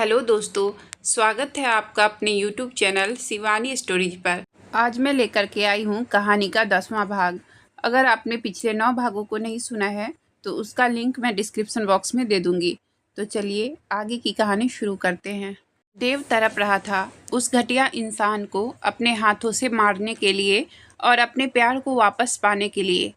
Hello दोस्तों, स्वागत है आपका अपने YouTube चैनल शिवानी स्टोरीज पर। आज मैं लेकर के आई हूँ कहानी का 10वां भाग। अगर आपने पिछले 9 भागों को नहीं सुना है तो उसका लिंक मैं डिस्क्रिप्शन बॉक्स में दे दूँगी। तो चलिए आगे की कहानी शुरू करते हैं। देव तड़प रहा था उस घटिया इंसान को अपने हाथों से मारने के लिए और अपने प्यार को वापस पाने के लिए।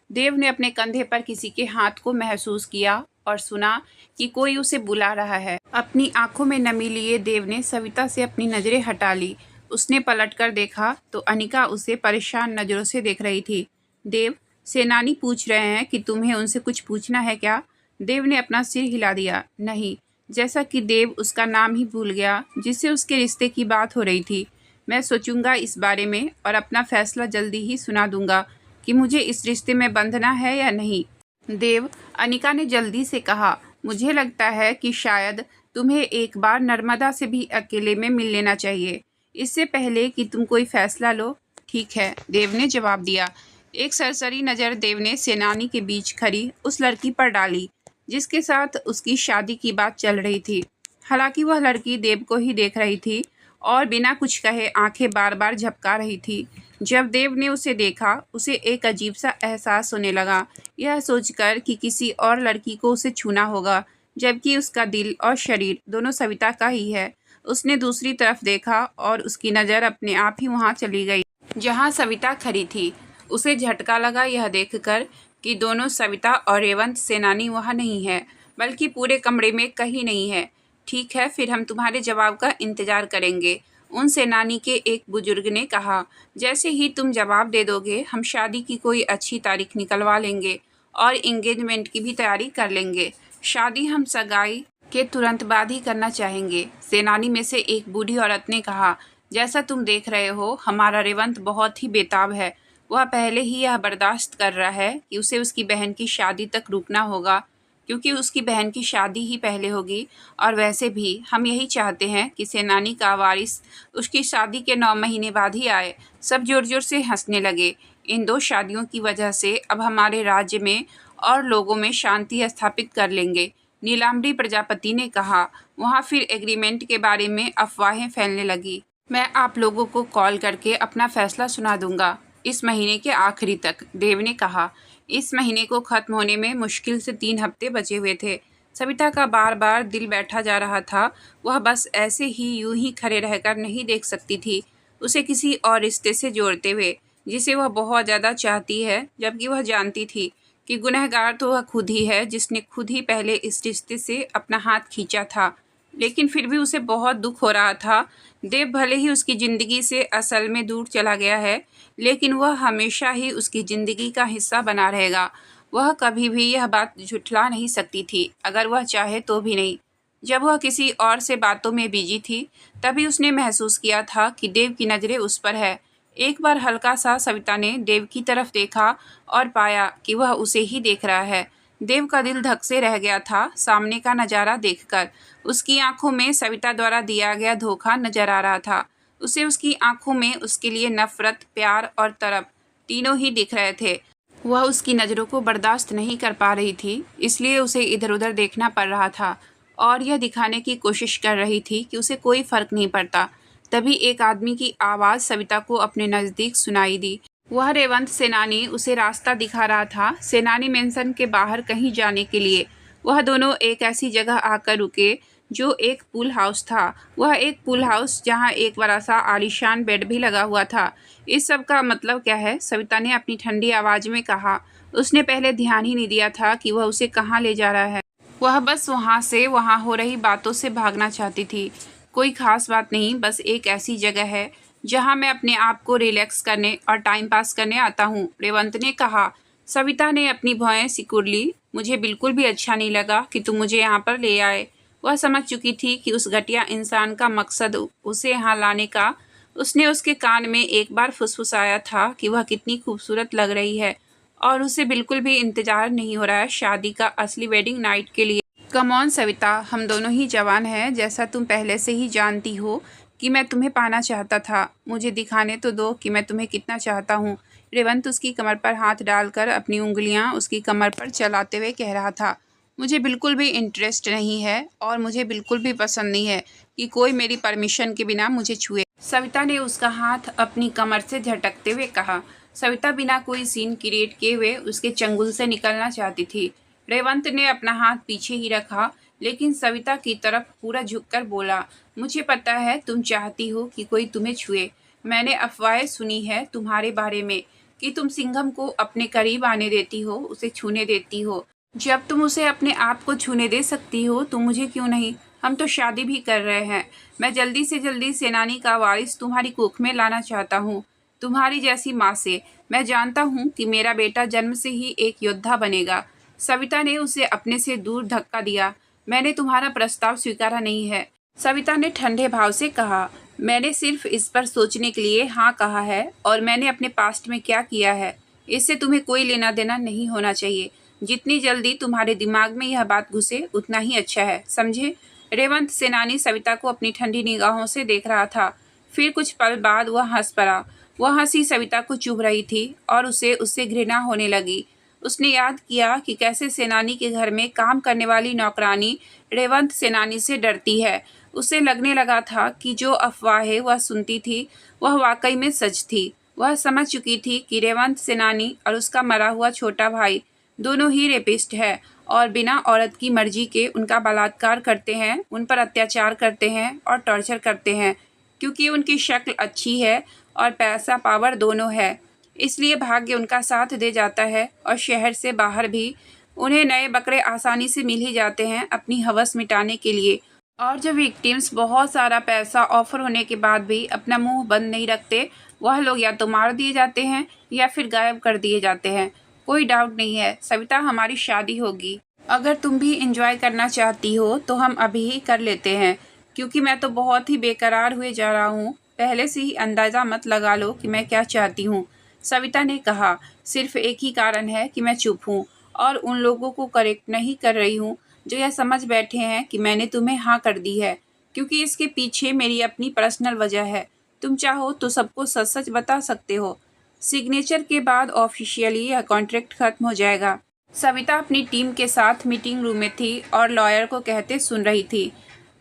देव ने अपने कंधे पर किसी के हाथ को महसूस किया और सुना कि कोई उसे बुला रहा है। अपनी आंखों में नमी लिए देव ने सविता से अपनी नजरें हटा ली। उसने पलटकर देखा तो अनिका उसे परेशान नजरों से देख रही थी। देव, सेनानी पूछ रहे हैं कि तुम्हें उनसे कुछ पूछना है क्या? देव ने अपना सिर हिला दिया। नहीं, जैसा कि देव उसका नाम ही भूल गया जिससे उसके रिश्ते की बात हो रही थी। मैं सोचूंगा इस बारे में और अपना फैसला जल्दी ही सुना दूंगा कि मुझे इस रिश्ते में बंधना है या नहीं। देव, अनिका ने जल्दी से कहा, मुझे लगता है कि शायद तुम्हें एक बार नर्मदा से भी अकेले में मिल लेना चाहिए, इससे पहले कि तुम कोई फैसला लो। ठीक है, देव ने जवाब दिया। एक सरसरी नज़र देव ने सेनानी के बीच खड़ी उस लड़की पर डाली जिसके साथ उसकी शादी की बात चल रही थी। हालांकि वह लड़की देव को ही देख रही थी और बिना कुछ कहे आंखें बार बार झपका रही थी। जब देव ने उसे देखा, उसे एक अजीब सा एहसास होने लगा, यह सोचकर कि किसी और लड़की को उसे छूना होगा, जबकि उसका दिल और शरीर दोनों सविता का ही है। उसने दूसरी तरफ देखा और उसकी नज़र अपने आप ही वहाँ चली गई जहाँ सविता खड़ी थी। उसे झटका लगा यह देखकर कि दोनों सविता और रेवंत सेनानी वहाँ नहीं है, बल्कि पूरे कमरे में कहीं नहीं है। ठीक है, फिर हम तुम्हारे जवाब का इंतजार करेंगे, उन सेनानी के एक बुजुर्ग ने कहा। जैसे ही तुम जवाब दे दोगे हम शादी की कोई अच्छी तारीख निकलवा लेंगे और एंगेजमेंट की भी तैयारी कर लेंगे। शादी हम सगाई के तुरंत बाद ही करना चाहेंगे, सेनानी में से एक बूढ़ी औरत ने कहा। जैसा तुम देख रहे हो, हमारा रेवंत बहुत ही बेताब है। वह पहले ही यह बर्दाश्त कर रहा है कि उसे उसकी बहन की शादी तक रुकना होगा, क्योंकि उसकी बहन की शादी ही पहले होगी। और वैसे भी हम यही चाहते हैं कि सेनानी का वारिस उसकी शादी के 9 महीने बाद ही आए। सब जोर जोर से हंसने लगे। इन 2 शादियों की वजह से अब हमारे राज्य में और लोगों में शांति स्थापित कर लेंगे, नीलाम्बरी प्रजापति ने कहा। वहाँ फिर एग्रीमेंट के बारे में अफवाहें फैलने लगी। मैं आप लोगों को कॉल करके अपना फैसला सुना दूंगा इस महीने के आखिरी तक, देव ने कहा। इस महीने को खत्म होने में मुश्किल से 3 हफ्ते बचे हुए थे। सविता का बार बार दिल बैठा जा रहा था। वह बस ऐसे ही यूं ही खड़े रहकर नहीं देख सकती थी उसे किसी और रिश्ते से जोड़ते हुए जिसे वह बहुत ज़्यादा चाहती है, जबकि वह जानती थी कि गुनहगार तो वह खुद ही है जिसने खुद ही पहले इस रिश्ते से अपना हाथ खींचा था। लेकिन फिर भी उसे बहुत दुख हो रहा था। देव भले ही उसकी ज़िंदगी से असल में दूर चला गया है, लेकिन वह हमेशा ही उसकी ज़िंदगी का हिस्सा बना रहेगा। वह कभी भी यह बात झुठला नहीं सकती थी, अगर वह चाहे तो भी नहीं। जब वह किसी और से बातों में बिजी थी, तभी उसने महसूस किया था कि देव की नज़रें उस पर है। एक बार हल्का सा सविता ने देव की तरफ देखा और पाया कि वह उसे ही देख रहा है। देव का दिल धक से रह गया था सामने का नज़ारा देखकर। उसकी आंखों में सविता द्वारा दिया गया धोखा नजर आ रहा था। उसे उसकी आंखों में उसके लिए नफरत, प्यार और तड़प तीनों ही दिख रहे थे। वह उसकी नज़रों को बर्दाश्त नहीं कर पा रही थी, इसलिए उसे इधर उधर देखना पड़ रहा था और यह दिखाने की कोशिश कर रही थी कि उसे कोई फर्क नहीं पड़ता। तभी एक आदमी की आवाज़ सविता को अपने नज़दीक सुनाई दी। वह रेवंत सेनानी उसे रास्ता दिखा रहा था, सेनानी मेंशन के बाहर कहीं जाने के लिए। वह दोनों एक ऐसी जगह आकर रुके जो एक पूल हाउस था। वह एक पूल हाउस जहां एक बड़ा सा आलीशान बेड भी लगा हुआ था। इस सब का मतलब क्या है? सविता ने अपनी ठंडी आवाज़ में कहा। उसने पहले ध्यान ही नहीं दिया था कि वह उसे कहाँ ले जा रहा है। वह बस वहाँ से वहाँ हो रही बातों से भागना चाहती थी। कोई खास बात नहीं, बस एक ऐसी जगह है जहाँ मैं अपने आप को रिलैक्स करने और टाइम पास करने आता हूँ, रेवंत ने कहा। सविता ने अपनी भौहें सिकुड़ ली। मुझे बिल्कुल भी अच्छा नहीं लगा कि तुम मुझे यहाँ पर ले आए। वह समझ चुकी थी कि उस घटिया इंसान का मकसद उसे यहाँ लाने का। उसने उसके कान में एक बार फुसफुसाया था कि वह कितनी खूबसूरत लग रही है और उसे बिल्कुल भी इंतजार नहीं हो रहा है शादी का असली वेडिंग नाइट के लिए। कम ऑन सविता, हम दोनों ही जवान हैं, जैसा तुम पहले से ही जानती हो कि मैं तुम्हें पाना चाहता था। मुझे दिखाने तो दो कि मैं तुम्हें कितना चाहता हूँ। रेवंत उसकी कमर पर हाथ डालकर अपनी उंगलियां उसकी कमर पर चलाते हुए कह रहा था। मुझे बिल्कुल भी इंटरेस्ट नहीं है और मुझे बिल्कुल भी पसंद नहीं है कि कोई मेरी परमिशन के बिना मुझे छुए। सविता ने उसका हाथ अपनी कमर से झटकते हुए कहा। सविता बिना कोई सीन क्रिएट किए हुए उसके चंगुल से निकलना चाहती थी। रेवंत ने अपना हाथ पीछे ही रखा, लेकिन सविता की तरफ पूरा झुककर बोला, मुझे पता है तुम चाहती हो कि कोई तुम्हें छुए। मैंने अफवाहें सुनी है तुम्हारे बारे में कि तुम सिंघम को अपने करीब आने देती हो, उसे छूने देती हो। जब तुम उसे अपने आप को छूने दे सकती हो तो मुझे क्यों नहीं? हम तो शादी भी कर रहे हैं। मैं जल्दी से जल्दी सेनानी का वारिस तुम्हारी कोख में लाना चाहता हूँ, तुम्हारी जैसी माँ से। मैं जानता हूँ कि मेरा बेटा जन्म से ही एक योद्धा बनेगा। सविता ने उसे अपने से दूर धक्का दिया। मैंने तुम्हारा प्रस्ताव स्वीकारा नहीं है, सविता ने ठंडे भाव से कहा। मैंने सिर्फ इस पर सोचने के लिए हाँ कहा है, और मैंने अपने पास्ट में क्या किया है इससे तुम्हें कोई लेना देना नहीं होना चाहिए। जितनी जल्दी तुम्हारे दिमाग में यह बात घुसे उतना ही अच्छा है, समझे? रेवंत सेनानी सविता को अपनी ठंडी निगाहों से देख रहा था। फिर कुछ पल बाद वह हंस पड़ा। वह हंसी सविता को चुभ रही थी और उसे उससे घृणा होने लगी। उसने याद किया कि कैसे सेनानी के घर में काम करने वाली नौकरानी रेवंत सेनानी से डरती है। उसे लगने लगा था कि जो अफवाहें वह सुनती थी वह वाकई में सच थी। वह समझ चुकी थी कि रेवंत सेनानी और उसका मरा हुआ छोटा भाई दोनों ही रेपिस्ट है और बिना औरत की मर्जी के उनका बलात्कार करते हैं, उन पर अत्याचार करते हैं और टॉर्चर करते हैं, क्योंकि उनकी शक्ल अच्छी है और पैसा पावर दोनों है। इसलिए भाग्य उनका साथ दे जाता है और शहर से बाहर भी उन्हें नए बकरे आसानी से मिल ही जाते हैं अपनी हवस मिटाने के लिए। और जो विक्टिम्स बहुत सारा पैसा ऑफर होने के बाद भी अपना मुंह बंद नहीं रखते, वह लोग या तो मार दिए जाते हैं या फिर गायब कर दिए जाते हैं। कोई डाउट नहीं है सविता, हमारी शादी होगी। अगर तुम भी इंजॉय करना चाहती हो तो हम अभी ही कर लेते हैं, क्योंकि मैं तो बहुत ही बेकरार हुए जा रहा हूँ। पहले से ही अंदाज़ा मत लगा लो कि मैं क्या चाहती हूँ, सविता ने कहा। सिर्फ एक ही कारण है कि मैं चुप हूँ और उन लोगों को करेक्ट नहीं कर रही हूँ जो यह समझ बैठे हैं कि मैंने तुम्हें हाँ कर दी है, क्योंकि इसके पीछे मेरी अपनी पर्सनल वजह है। तुम चाहो तो सबको सच सच बता सकते हो। सिग्नेचर के बाद ऑफिशियली यह कॉन्ट्रैक्ट खत्म हो जाएगा। सविता अपनी टीम के साथ मीटिंग रूम में थी और लॉयर को कहते सुन रही थी।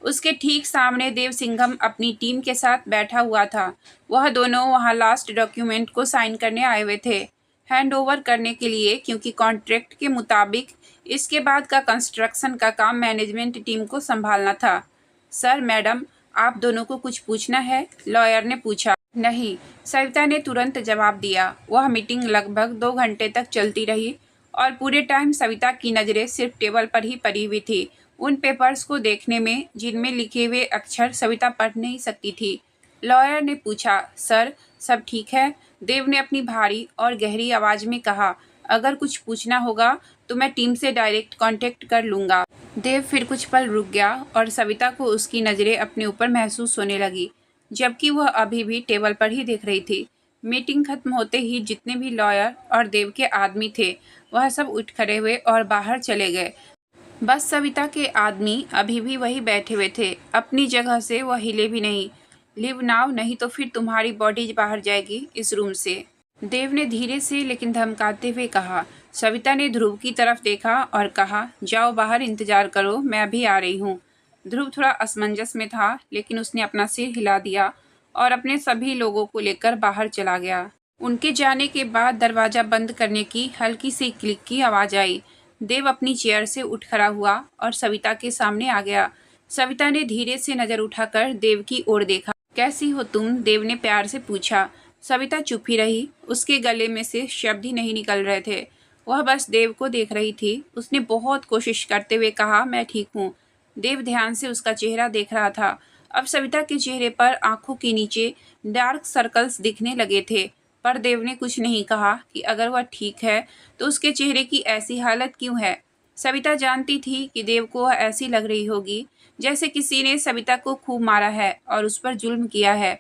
उसके ठीक सामने देव सिंघम अपनी टीम के साथ बैठा हुआ था। वह दोनों वहां लास्ट डॉक्यूमेंट को साइन करने आए हुए थे, हैंड ओवर करने के लिए, क्योंकि कॉन्ट्रैक्ट के मुताबिक इसके बाद का कंस्ट्रक्शन का काम मैनेजमेंट टीम को संभालना था। सर मैडम, आप दोनों को कुछ पूछना है? लॉयर ने पूछा। नहीं, सविता ने तुरंत जवाब दिया। वह मीटिंग लगभग 2 घंटे तक चलती रही और पूरे टाइम सविता की नज़रें सिर्फ टेबल पर ही पड़ी हुई थी, उन पेपर्स को देखने में जिनमें लिखे हुए अक्षर सविता पढ़ नहीं सकती थी। लॉयर ने पूछा, सर सब ठीक है? देव ने अपनी भारी और गहरी आवाज़ में कहा, अगर कुछ पूछना होगा तो मैं टीम से डायरेक्ट कांटेक्ट कर लूँगा। देव फिर कुछ पल रुक गया और सविता को उसकी नज़रें अपने ऊपर महसूस होने लगी, जबकि वह अभी भी टेबल पर ही देख रही थी। मीटिंग खत्म होते ही जितने भी लॉयर और देव के आदमी थे वह सब उठ खड़े हुए और बाहर चले गए। बस सविता के आदमी अभी भी वही बैठे हुए थे अपनी जगह से, वह हिले भी नहीं। लिव नाउ, नहीं तो फिर तुम्हारी बॉडी बाहर जाएगी इस रूम से, देव ने धीरे से लेकिन धमकाते हुए कहा। सविता ने ध्रुव की तरफ देखा और कहा, जाओ बाहर इंतजार करो, मैं अभी आ रही हूँ। ध्रुव थोड़ा असमंजस में था, लेकिन उसने अपना सिर हिला दिया और अपने सभी लोगों को लेकर बाहर चला गया। उनके जाने के बाद दरवाज़ा बंद करने की हल्की सी क्लिक की आवाज़ आई। देव अपनी चेयर से उठ खड़ा हुआ और सविता के सामने आ गया। सविता ने धीरे से नज़र उठाकर देव की ओर देखा। कैसी हो तुम? देव ने प्यार से पूछा। सविता चुप ही रही। उसके गले में से शब्द ही नहीं निकल रहे थे। वह बस देव को देख रही थी। उसने बहुत कोशिश करते हुए कहा, मैं ठीक हूँ। देव ध्यान से उसका चेहरा देख रहा था। अब सविता के चेहरे पर आंखों के नीचे डार्क सर्कल्स दिखने लगे थे, पर देव ने कुछ नहीं कहा कि अगर वह ठीक है तो उसके चेहरे की ऐसी हालत क्यों है। सविता जानती थी कि देव को वह ऐसी लग रही होगी जैसे किसी ने सविता को खूब मारा है और उस पर जुल्म किया है।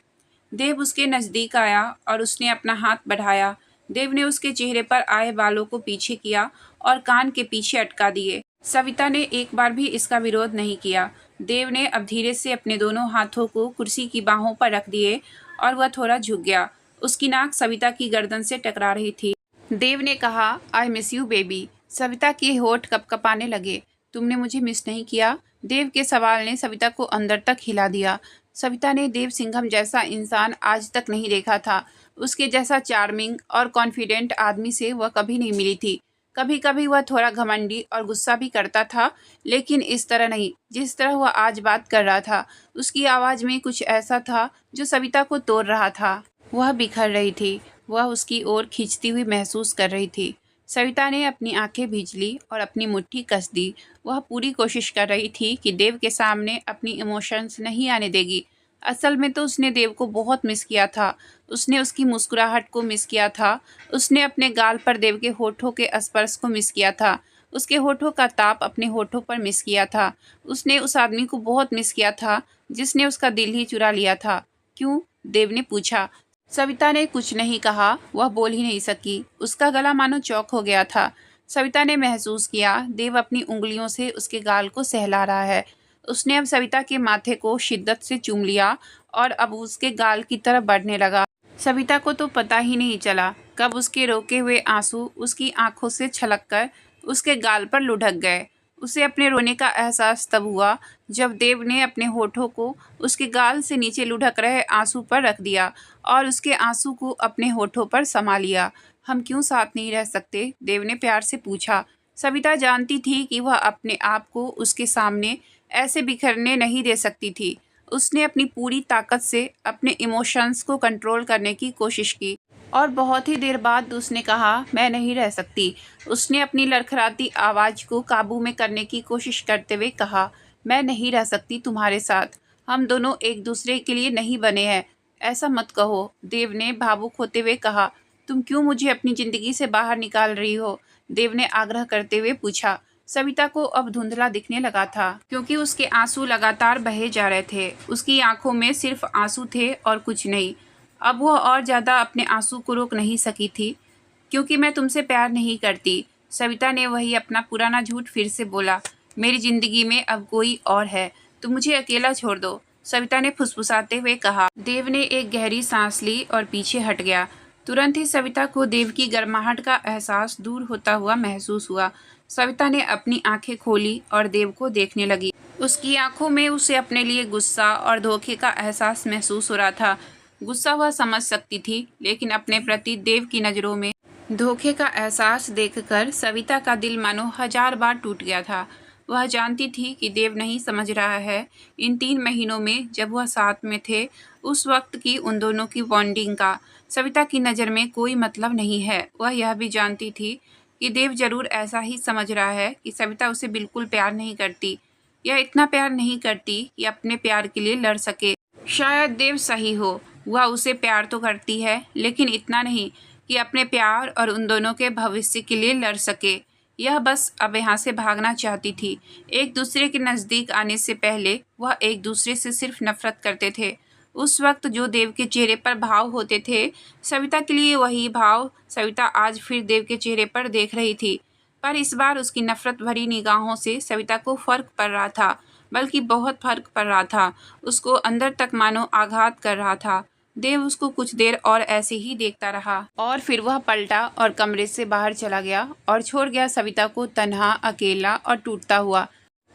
देव उसके नज़दीक आया और उसने अपना हाथ बढ़ाया। देव ने उसके चेहरे पर आए बालों को पीछे किया और कान के पीछे अटका दिए। सविता ने एक बार भी इसका विरोध नहीं किया। देव ने अब धीरे से अपने दोनों हाथों को कुर्सी की बाहों पर रख दिए और वह थोड़ा झुक गया। उसकी नाक सविता की गर्दन से टकरा रही थी। देव ने कहा, I miss you baby. Savita के होठ कपकपाने लगे। तुमने मुझे मिस नहीं किया? देव के सवाल ने सविता को अंदर तक हिला दिया। सविता ने देव सिंघम जैसा इंसान आज तक नहीं देखा था। उसके जैसा चार्मिंग और कॉन्फिडेंट आदमी से वह कभी नहीं मिली थी। कभी कभी वह थोड़ा घमंडी और गुस्सा भी करता था, लेकिन इस तरह नहीं जिस तरह वह आज बात कर रहा था। उसकी आवाज़ में कुछ ऐसा था जो सविता को तोड़ रहा था। वह बिखर रही थी, वह उसकी ओर खींचती हुई महसूस कर रही थी। सविता ने अपनी आंखें भींच ली और अपनी मुट्ठी कस दी। वह पूरी कोशिश कर रही थी कि देव के सामने अपनी इमोशंस नहीं आने देगी। असल में तो उसने देव को बहुत मिस किया था। उसने उसकी मुस्कुराहट को मिस किया था। उसने अपने गाल पर देव के होठों के स्पर्श को मिस किया था। उसके होठों का ताप अपने होठों पर मिस किया था। उसने उस आदमी को बहुत मिस किया था जिसने उसका दिल ही चुरा लिया था। क्यों? देव ने पूछा। सविता ने कुछ नहीं कहा। वह बोल ही नहीं सकी। उसका गला मानो चौक हो गया था। सविता ने महसूस किया देव अपनी उंगलियों से उसके गाल को सहला रहा है। उसने अब सविता के माथे को शिद्दत से चूम लिया और अब उसके गाल की तरफ बढ़ने लगा। सविता को तो पता ही नहीं चला कब उसके रोके हुए आंसू उसकी आंखों से छलककर उसके गाल पर लुढ़क गए। उसे अपने रोने का एहसास तब हुआ जब देव ने अपने होठों को उसके गाल से नीचे लुढ़क रहे आंसू पर रख दिया और उसके आंसू को अपने होठों पर समा लिया। हम क्यों साथ नहीं रह सकते? देव ने प्यार से पूछा। सविता जानती थी कि वह अपने आप को उसके सामने ऐसे बिखरने नहीं दे सकती थी। उसने अपनी पूरी ताकत से अपने इमोशंस को कंट्रोल करने की कोशिश की और बहुत ही देर बाद उसने कहा, मैं नहीं रह सकती। उसने अपनी लड़खड़ाती आवाज़ को काबू में करने की कोशिश करते हुए कहा, मैं नहीं रह सकती तुम्हारे साथ। हम दोनों एक दूसरे के लिए नहीं बने हैं। ऐसा मत कहो, देव ने भावुक होते हुए कहा। तुम क्यों मुझे अपनी ज़िंदगी से बाहर निकाल रही हो? देव ने आग्रह करते हुए पूछा। सविता को अब धुंधला दिखने लगा था क्योंकि उसके आंसू लगातार बहे जा रहे थे। उसकी आंखों में सिर्फ आंसू थे और कुछ नहीं। अब वह और ज़्यादा अपने आंसू को रोक नहीं सकी थी। क्योंकि मैं तुमसे प्यार नहीं करती। सविता ने वही अपना पुराना झूठ फिर से बोला। मेरी ज़िंदगी में अब कोई और है, तुम मुझे अकेला छोड़ दो, सविता ने फुसफुसाते हुए कहा। देव ने एक गहरी सांस ली और पीछे हट गया। तुरंत ही सविता को देव की गर्माहट का एहसास दूर होता हुआ महसूस हुआ। सविता ने अपनी आंखें खोली और देव को देखने लगी। उसकी आंखों में उसे अपने लिए गुस्सा और धोखे का एहसास महसूस हो रहा था। गुस्सा वह समझ सकती थी, लेकिन अपने प्रति देव की नज़रों में धोखे का एहसास देखकर सविता का दिल मानो 1000 बार टूट गया था। वह जानती थी कि देव नहीं समझ रहा है। इन 3 महीनों में जब वह साथ में थे, उस वक्त की उन दोनों की बॉन्डिंग का सविता की नज़र में कोई मतलब नहीं है। वह यह भी जानती थी कि देव जरूर ऐसा ही समझ रहा है कि सविता उसे बिल्कुल प्यार नहीं करती या इतना प्यार नहीं करती कि अपने प्यार के लिए लड़ सके। शायद देव सही हो, वह उसे प्यार तो करती है, लेकिन इतना नहीं कि अपने प्यार और उन दोनों के भविष्य के लिए लड़ सके। यह बस अब यहाँ से भागना चाहती थी। एक दूसरे के नज़दीक आने से पहले वह एक दूसरे से सिर्फ नफरत करते थे। उस वक्त जो देव के चेहरे पर भाव होते थे, सविता के लिए वही भाव सविता आज फिर देव के चेहरे पर देख रही थी। पर इस बार उसकी नफरत भरी निगाहों से सविता को फर्क पड़ रहा था, बल्कि बहुत फर्क पड़ रहा था। उसको अंदर तक मानो आघात कर रहा था। देव उसको कुछ देर और ऐसे ही देखता रहा और फिर वह पलटा और कमरे से बाहर चला गया और छोड़ गया सविता को तन्हा, अकेला और टूटता हुआ।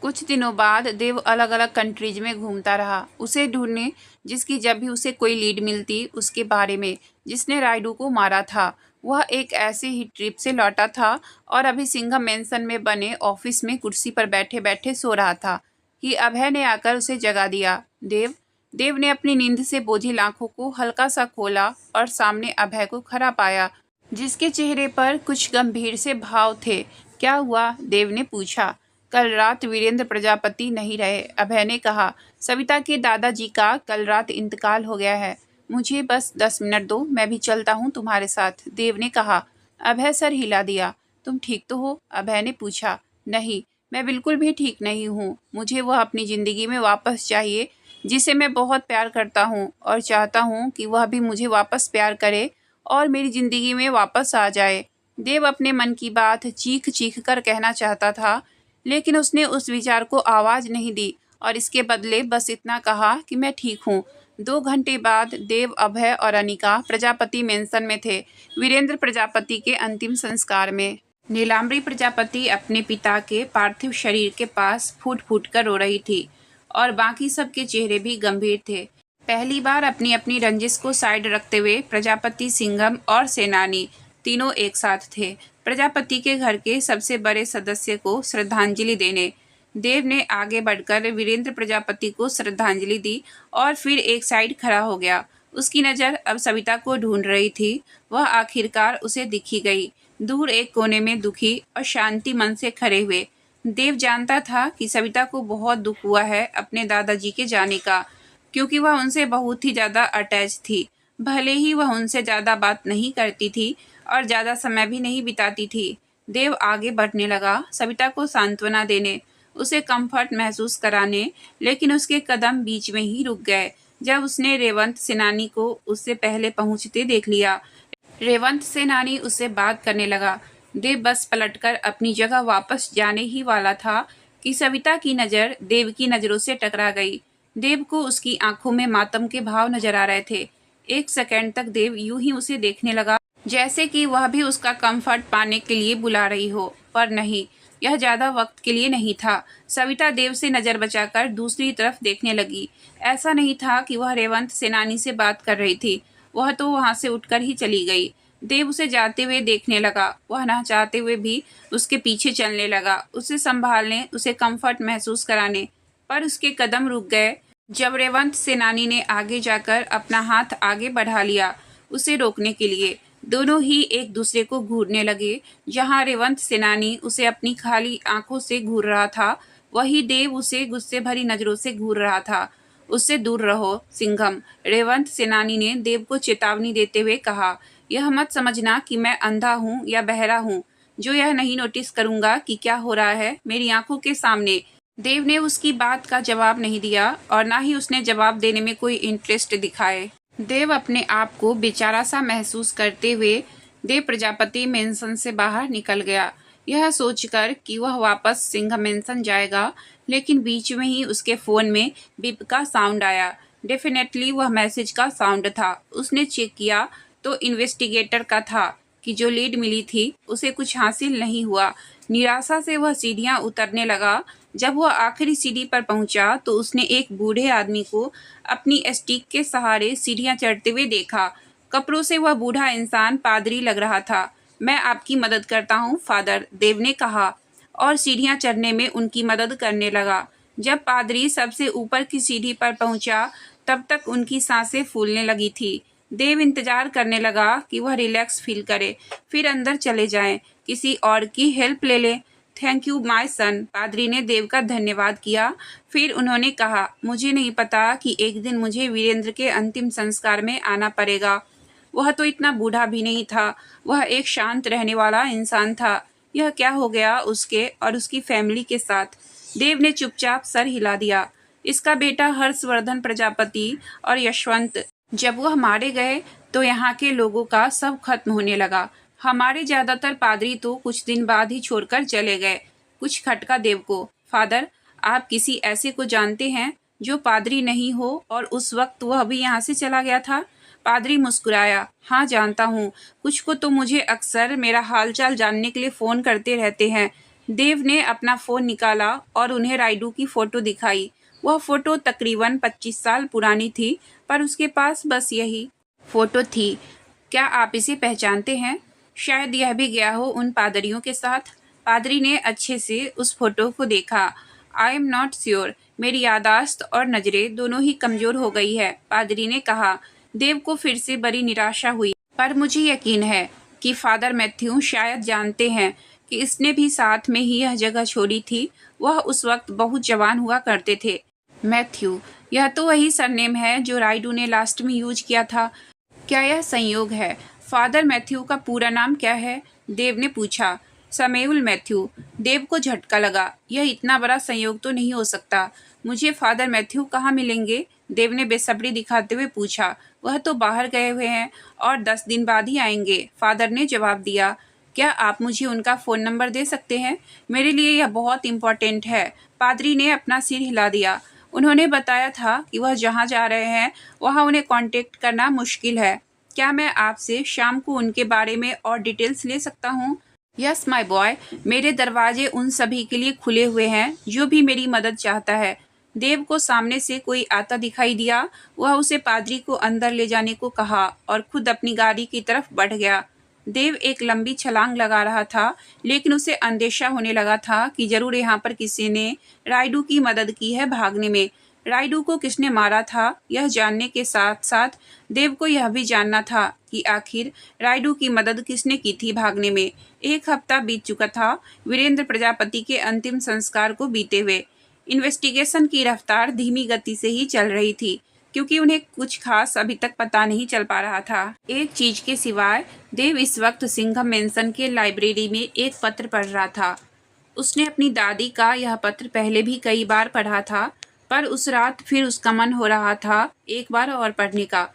कुछ दिनों बाद देव अलग अलग कंट्रीज में घूमता रहा, उसे ढूंढने जिसकी जब भी उसे कोई लीड मिलती उसके बारे में, जिसने रायडू को मारा था। वह एक ऐसे ही ट्रिप से लौटा था और अभी सिंघम मेंशन में बने ऑफिस में कुर्सी पर बैठे बैठे सो रहा था कि अभय ने आकर उसे जगा दिया। देव ने अपनी नींद से बोझिल आंखों को हल्का सा खोला और सामने अभय को खड़ा पाया, जिसके चेहरे पर कुछ गंभीर से भाव थे। क्या हुआ? देव ने पूछा। कल रात वीरेंद्र प्रजापति नहीं रहे, अभय ने कहा। सविता के दादाजी का कल रात इंतकाल हो गया है। मुझे बस 10 मिनट दो, मैं भी चलता हूँ तुम्हारे साथ, देव ने कहा। अभय सर हिला दिया। तुम ठीक तो हो? अभय ने पूछा। नहीं, मैं बिल्कुल भी ठीक नहीं हूँ। मुझे वह अपनी ज़िंदगी में वापस चाहिए जिसे मैं बहुत प्यार करता हूँ और चाहता हूँ कि वह भी मुझे वापस प्यार करे और मेरी ज़िंदगी में वापस आ जाए। देव अपने मन की बात चीख चीख कर कहना चाहता था, लेकिन उसने उस विचार को आवाज़ नहीं दी और इसके बदले बस इतना कहा कि मैं ठीक हूँ। 2 घंटे बाद देव, अभय और अनिका प्रजापति मेंशन में थे, वीरेंद्र प्रजापति के अंतिम संस्कार में। नीलाम्बरी प्रजापति अपने पिता के पार्थिव शरीर के पास फूट फूट कर रो रही थी और बाकी सबके चेहरे भी गंभीर थे। पहली बार अपनी अपनी रंजिश को साइड रखते हुए प्रजापति, सिंघम और सेनानी तीनों एक साथ थे। प्रजापति के घर के सबसे बड़े सदस्य को श्रद्धांजलि देने देव ने आगे बढ़कर वीरेंद्र प्रजापति को श्रद्धांजलि दी और फिर एक साइड खड़ा हो गया। उसकी नज़र अब सविता को ढूंढ रही थी। वह आखिरकार उसे दिखी गई, दूर एक कोने में दुखी और शांति मन से खड़े हुए। देव जानता था कि सविता को बहुत दुख हुआ है अपने दादाजी के जाने का, क्योंकि वह उनसे बहुत ही ज़्यादा अटैच थी। भले ही वह उनसे ज़्यादा बात नहीं करती थी और ज़्यादा समय भी नहीं बिताती थी। देव आगे बढ़ने लगा, सविता को सांत्वना देने, उसे कंफर्ट महसूस कराने, लेकिन उसके कदम बीच में ही रुक गए जब उसने रेवंत सेनानी को उससे पहले पहुंचते देख लिया। रेवंत सेनानी उससे बात करने लगा। देव बस पलटकर अपनी जगह वापस जाने ही वाला था कि सविता की नज़र देव की नज़रों से टकरा गई। देव को उसकी आंखों में मातम के भाव नजर आ रहे थे। एक सेकंड तक देव यूं ही उसे देखने लगा, जैसे कि वह भी उसका कंफर्ट पाने के लिए बुला रही हो, पर नहीं, यह ज़्यादा वक्त के लिए नहीं था। सविता देव से नज़र बचाकर दूसरी तरफ देखने लगी। ऐसा नहीं था कि वह रेवंत सेनानी से बात कर रही थी, वह तो वहाँ से उठकर ही चली गई। देव उसे जाते हुए देखने लगा। वह ना चाहते हुए भी उसके पीछे चलने लगा, उसे संभालने, उसे कंफर्ट महसूस कराने, पर उसके कदम रुक गए जब रेवंत सेनानी ने आगे जाकर अपना हाथ आगे बढ़ा लिया उसे रोकने के लिए। दोनों ही एक दूसरे को घूरने लगे। जहां रेवंत सेनानी उसे अपनी खाली आंखों से घूर रहा था, वही देव उसे गुस्से भरी नजरों से घूर रहा था। उससे दूर रहो सिंघम, रेवंत सेनानी ने देव को चेतावनी देते हुए कहा। यह मत समझना कि मैं अंधा हूँ या बहरा हूँ, जो यह नहीं नोटिस करूंगा कि क्या हो रहा है मेरी आंखों के सामने। देव ने उसकी बात का जवाब नहीं दिया और ना ही उसने जवाब देने में कोई इंटरेस्ट दिखाए। देव अपने आप को बेचारा सा महसूस करते हुए देव प्रजापति मेंशन से बाहर निकल गया, यह सोचकर कि वह वापस सिंह मेंशन जाएगा। लेकिन बीच में ही उसके फ़ोन में बिप का साउंड आया। डेफिनेटली वह मैसेज का साउंड था। उसने चेक किया तो इन्वेस्टिगेटर का था कि जो लीड मिली थी उसे कुछ हासिल नहीं हुआ। निराशा से वह सीढ़ियां उतरने लगा। जब वह आखिरी सीढ़ी पर पहुंचा तो उसने एक बूढ़े आदमी को अपनी स्टिक के सहारे सीढ़ियां चढ़ते हुए देखा। कपड़ों से वह बूढ़ा इंसान पादरी लग रहा था। मैं आपकी मदद करता हूँ फादर, देव ने कहा और सीढ़ियां चढ़ने में उनकी मदद करने लगा। जब पादरी सबसे ऊपर की सीढ़ी पर पहुंचा तब तक उनकी सांसें फूलने लगी थी। देव इंतजार करने लगा कि वह रिलैक्स फील करे, फिर अंदर चले जाएं, किसी और की हेल्प ले लें। थैंक यू माय सन, पादरी ने देव का धन्यवाद किया। फिर उन्होंने कहा, मुझे नहीं पता कि एक दिन मुझे वीरेंद्र के अंतिम संस्कार में आना पड़ेगा। वह तो इतना बूढ़ा भी नहीं था, वह एक शांत रहने वाला इंसान था। यह क्या हो गया उसके और उसकी फैमिली के साथ? देव ने चुपचाप सर हिला दिया। इसका बेटा हर्षवर्धन प्रजापति और यशवंत, जब वह मारे गए तो यहाँ के लोगों का सब खत्म होने लगा। हमारे ज़्यादातर पादरी तो कुछ दिन बाद ही छोड़कर चले गए। कुछ खटका देव को। फादर, आप किसी ऐसे को जानते हैं जो पादरी नहीं हो और उस वक्त वह भी यहाँ से चला गया था? पादरी मुस्कुराया। हाँ जानता हूँ, कुछ को तो मुझे अक्सर मेरा हालचाल जानने के लिए फ़ोन करते रहते हैं। देव ने अपना फ़ोन निकाला और उन्हें राइडू की फ़ोटो दिखाई। वह फ़ोटो तकरीबन 25 साल पुरानी थी, पर उसके पास बस यही फ़ोटो थी। क्या आप इसे पहचानते हैं? शायद यह भी गया हो उन पादरियों के साथ। पादरी ने अच्छे से उस फोटो को देखा। आई एम नॉट श्योर, मेरी यादाश्त और नज़रें दोनों ही कमज़ोर हो गई है, पादरी ने कहा। देव को फिर से बड़ी निराशा हुई, पर मुझे यकीन है कि फादर मैथ्यू शायद जानते हैं कि इसने भी साथ में ही यह जगह छोड़ी थी। वह उस वक्त बहुत जवान हुआ करते थे। मैथ्यू, यह तो वही सरनेम है जो राइडू ने लास्ट में यूज किया था। क्या यह संयोग है? फादर मैथ्यू का पूरा नाम क्या है? देव ने पूछा। समेउल मैथ्यू। देव को झटका लगा। यह इतना बड़ा संयोग तो नहीं हो सकता। मुझे फादर मैथ्यू कहाँ मिलेंगे? देव ने बेसब्री दिखाते हुए पूछा। वह तो बाहर गए हुए हैं और 10 दिन बाद ही आएंगे, फादर ने जवाब दिया। क्या आप मुझे उनका फ़ोन नंबर दे सकते हैं? मेरे लिए यह बहुत इम्पोर्टेंट है। पादरी ने अपना सिर हिला दिया। उन्होंने बताया था कि वह जहाँ जा रहे हैं वहाँ उन्हें कांटेक्ट करना मुश्किल है। क्या मैं आपसे शाम को उनके बारे में और डिटेल्स ले सकता हूँ? यस माय बॉय, मेरे दरवाजे उन सभी के लिए खुले हुए हैं जो भी मेरी मदद चाहता है। देव को सामने से कोई आता दिखाई दिया। वह उसे पादरी को अंदर ले जाने को कहा और खुद अपनी गाड़ी की तरफ बढ़ गया। देव एक लंबी छलांग लगा रहा था, लेकिन उसे अंदेशा होने लगा था कि जरूर यहाँ पर किसी ने राइडू की मदद की है भागने में। राइडू को किसने मारा था, यह जानने के साथ साथ देव को यह भी जानना था कि आखिर राइडू की मदद किसने की थी भागने में। 1 हफ्ता बीत चुका था वीरेंद्र प्रजापति के अंतिम संस्कार को बीते हुए। इन्वेस्टिगेशन की रफ्तार धीमी गति से ही चल रही थी, क्योंकि उन्हें कुछ खास अभी तक पता नहीं चल पा रहा था। एक चीज के सिवाय देव इस वक्त सिंघम मेंशन के लाइब्रेरी में एक पत्र पढ़ रहा था। उसने अपनी दादी का यह पत्र पहले भी कई बार पढ़ा था, पर उस रात फिर उसका मन हो रहा था एक बार और पढ़ने का।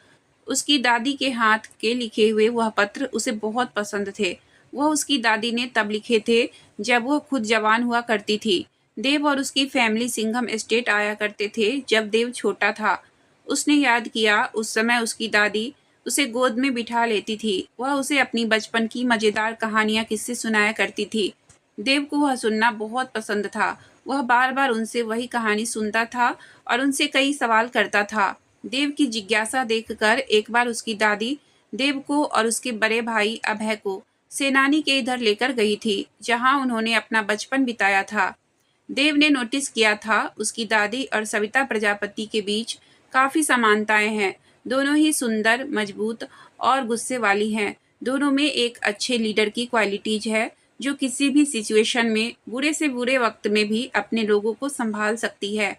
उसकी दादी के हाथ के लिखे हुए वह पत्र उसे बहुत पसंद थे। वह उसकी दादी ने तब लिखे थे जब वह खुद जवान हुआ करती थी। देव और उसकी फैमिली सिंघम एस्टेट आया करते थे जब देव छोटा था। उसने याद किया उस समय उसकी दादी उसे गोद में बिठा लेती थी। वह उसे अपनी बचपन की मज़ेदार कहानियाँ किस्से सुनाया करती थी। देव को वह सुनना बहुत पसंद था। वह बार बार उनसे वही कहानी सुनता था और उनसे कई सवाल करता था। देव की जिज्ञासा देखकर एक बार उसकी दादी देव को और उसके बड़े भाई अभय को सेनानी के इधर लेकर गई थी, जहां उन्होंने अपना बचपन बिताया था। देव ने नोटिस किया था उसकी दादी और सविता प्रजापति के बीच काफ़ी समानताएं हैं। दोनों ही सुंदर, मजबूत और गुस्से वाली हैं। दोनों में एक अच्छे लीडर की क्वालिटीज है जो किसी भी सिचुएशन में बुरे से बुरे वक्त में भी अपने लोगों को संभाल सकती है।